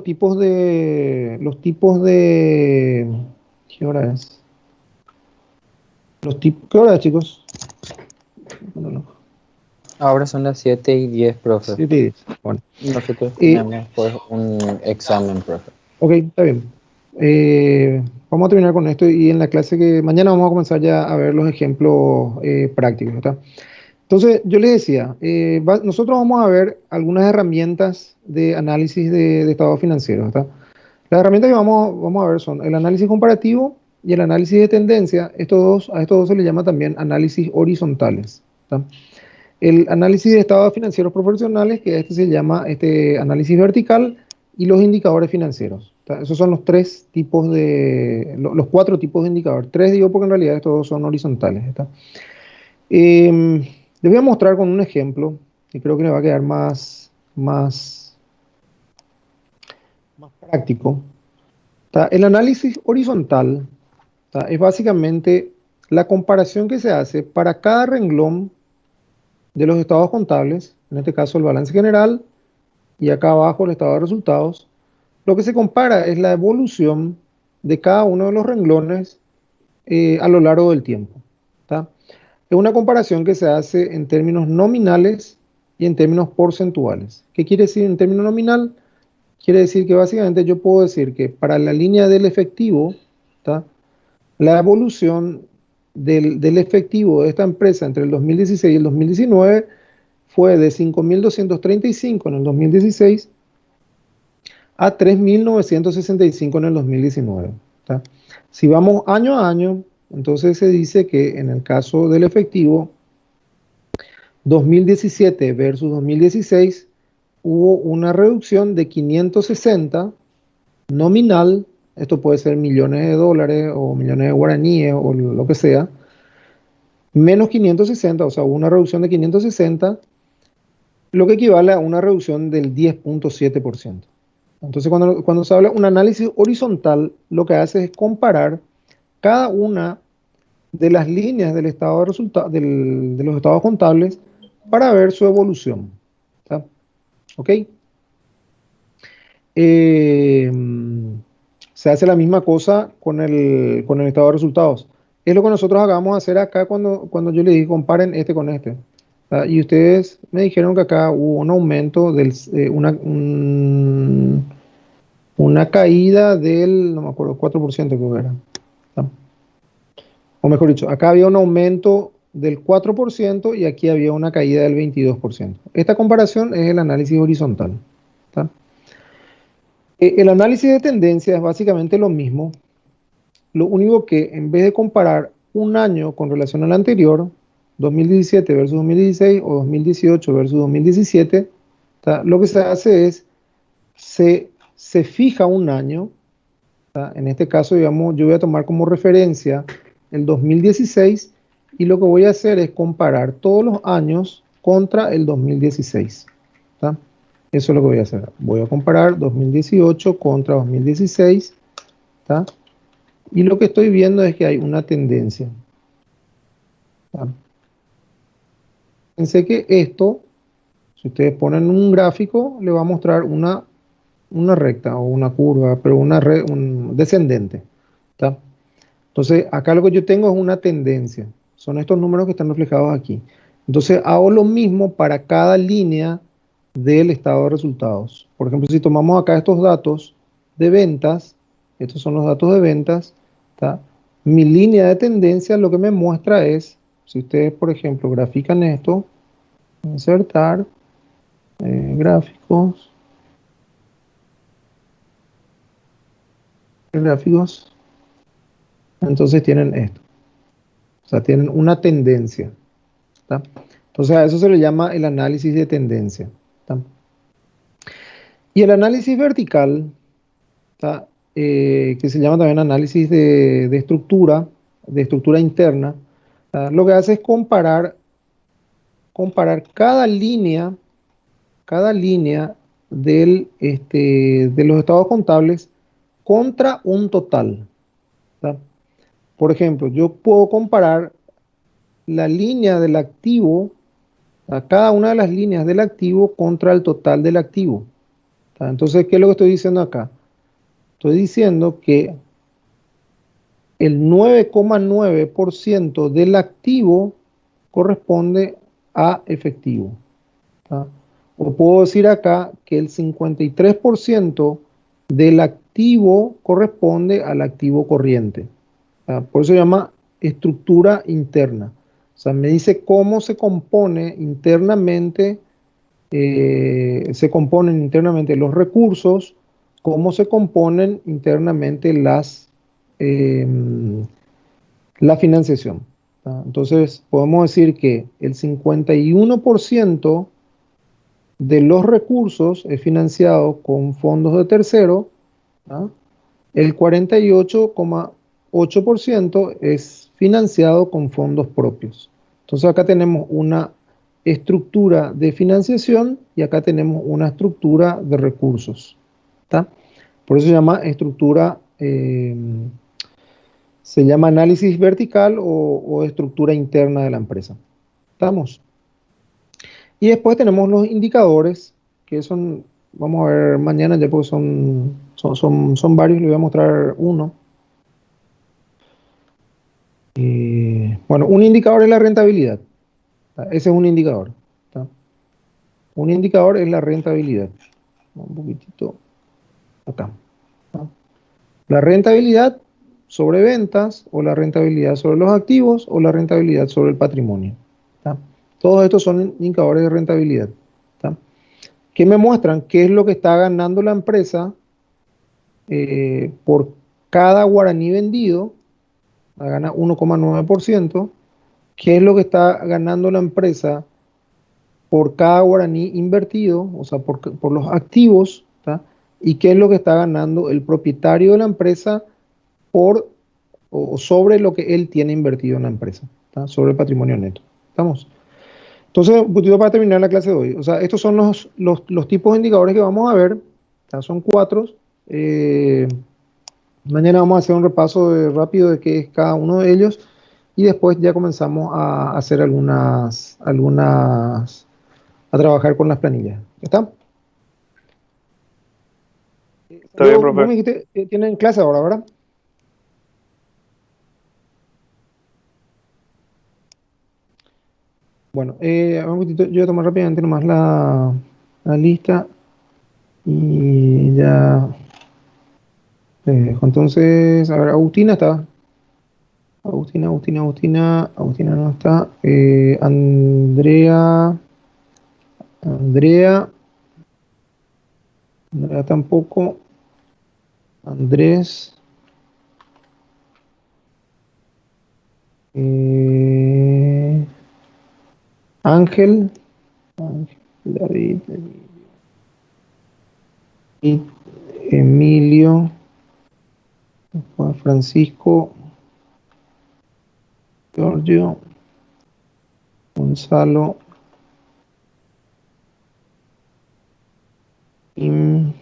¿qué hora es? ¿Qué hora es, chicos? Bueno, Ahora son las 7:10, profe. 7:10. Bueno, Nosotros eh, tenemos pues un examen, profe. ok, está bien. Vamos a terminar con esto y en la clase que mañana vamos a comenzar ya a ver los ejemplos prácticos, ¿está? Entonces, yo les decía, nosotros vamos a ver algunas herramientas de análisis de estados financieros, ¿está? Las herramientas que vamos a ver son el análisis comparativo y el análisis de tendencia. A estos dos se les llama también análisis horizontales, ¿está? El análisis de estados financieros profesionales, que este se llama análisis vertical, y los indicadores financieros. ¿Está? Esos son los tres tipos los cuatro tipos de indicadores. Tres digo porque en realidad estos dos son horizontales. ¿Está? Les voy a mostrar con un ejemplo, que creo que le va a quedar más práctico. ¿Está? El análisis horizontal, ¿está? Es básicamente la comparación que se hace para cada renglón de los estados contables, en este caso el balance general, y acá abajo el estado de resultados. Lo que se compara es la evolución de cada uno de los renglones a lo largo del tiempo. ¿Está? Es una comparación que se hace en términos nominales y en términos porcentuales. ¿Qué quiere decir en términos nominal? Quiere decir que básicamente yo puedo decir que para la línea del efectivo, ¿está? La evolución del efectivo de esta empresa entre el 2016 y el 2019 fue de 5.235 en el 2016 a 3.965 en el 2019. ¿Está? Si vamos año a año, entonces se dice que en el caso del efectivo, 2017 versus 2016, hubo una reducción de 560 nominal, esto puede ser millones de dólares o millones de guaraníes o lo que sea, menos 560, o sea, hubo una reducción de 560, lo que equivale a una reducción del 10.7%. Entonces, cuando se habla de un análisis horizontal, lo que hace es comparar cada una de las líneas del estado de los estados contables para ver su evolución. ¿Está? ¿Ok? Eh, Se hace la misma cosa con el estado de resultados. Es lo que nosotros acabamos de hacer acá cuando yo les dije comparen este con este. Y ustedes me dijeron que acá hubo un aumento una caída del, no me acuerdo, 4% creo que era. ¿Está? O mejor dicho, acá había un aumento del 4% y aquí había una caída del 22%. Esta comparación es el análisis horizontal. ¿Está? El análisis de tendencia es básicamente lo mismo. Lo único que en vez de comparar un año con relación al anterior, 2017 versus 2016 o 2018 versus 2017, ¿está? Lo que se hace es, se fija un año, ¿está? En este caso, digamos, yo voy a tomar como referencia el 2016 y lo que voy a hacer es comparar todos los años contra el 2016. ¿Está? Eso es lo que voy a hacer. Voy a comparar 2018 contra 2016. ¿Está? Y lo que estoy viendo es que hay una tendencia. ¿Está? Pensé que esto, si ustedes ponen un gráfico, le va a mostrar una recta o una curva, pero un descendente. ¿Está? Entonces, acá lo que yo tengo es una tendencia. Son estos números que están reflejados aquí. Entonces, hago lo mismo para cada línea del estado de resultados. Por ejemplo, si tomamos acá estos datos de ventas, estos son los datos de ventas, ¿está? Mi línea de tendencia lo que me muestra es, si ustedes, por ejemplo, grafican esto, insertar, gráficos, gráficos, entonces tienen esto. O sea, tienen una tendencia. ¿Está? Entonces a eso se le llama el análisis de tendencia. ¿Está? Y el análisis vertical, ¿está? Que se llama también análisis de estructura interna, ¿está? Lo que hace es comparar cada línea de los estados contables contra un total. ¿Está? Por ejemplo, yo puedo comparar la línea del activo, a cada una de las líneas del activo contra el total del activo. ¿Está? Entonces, ¿qué es lo que estoy diciendo acá? Estoy diciendo que el 9,9% del activo corresponde a efectivo. ¿Tá? O puedo decir acá que el 53% del activo corresponde al activo corriente. ¿Tá? Por eso se llama estructura interna. O sea, me dice cómo se compone internamente, se componen internamente los recursos, cómo se componen internamente eh, la financiación. ¿Tá? Entonces, podemos decir que el 51% de los recursos es financiado con fondos de tercero, ¿tá? El 48,8% es financiado con fondos propios. Entonces acá tenemos una estructura de financiación y acá tenemos una estructura de recursos. ¿Tá? Por eso se llama estructura, se llama análisis vertical o estructura interna de la empresa. ¿Estamos? Y después tenemos los indicadores, que son, vamos a ver mañana ya porque son varios, les voy a mostrar uno. Bueno, un indicador es la rentabilidad. ¿Tá? Ese es un indicador. ¿Tá? Un indicador es la rentabilidad. Un poquitito acá. ¿Tá? La rentabilidad sobre ventas o la rentabilidad sobre los activos o la rentabilidad sobre el patrimonio. ¿Tá? Todos estos son indicadores de rentabilidad. ¿Tá? Que me muestran qué es lo que está ganando la empresa por cada guaraní vendido, gana 1,9%, qué es lo que está ganando la empresa por cada guaraní invertido, o sea, por los activos, ¿tá? Y qué es lo que está ganando el propietario de la empresa por o sobre lo que él tiene invertido en la empresa, ¿tá? Sobre el patrimonio neto. ¿Estamos? Entonces, un poquito para terminar la clase de hoy, o sea, estos son los tipos de indicadores que vamos a ver, ¿tá? Son 4. Eh, Mañana vamos a hacer un repaso rápido de qué es cada uno de ellos y después ya comenzamos a hacer a trabajar con las planillas. ¿Está? Está bien, Vos profe. me dijiste que tienen clase ahora, ¿verdad? Bueno, un momentito, yo voy a tomar rápidamente nomás la lista y ya te dejo. Entonces, a ver, Agustina está. Agustina no está. Andrea, Andrea tampoco. Andrés, eh, Ángel, David, Emilio, Juan Francisco, Giorgio, Gonzalo, Im,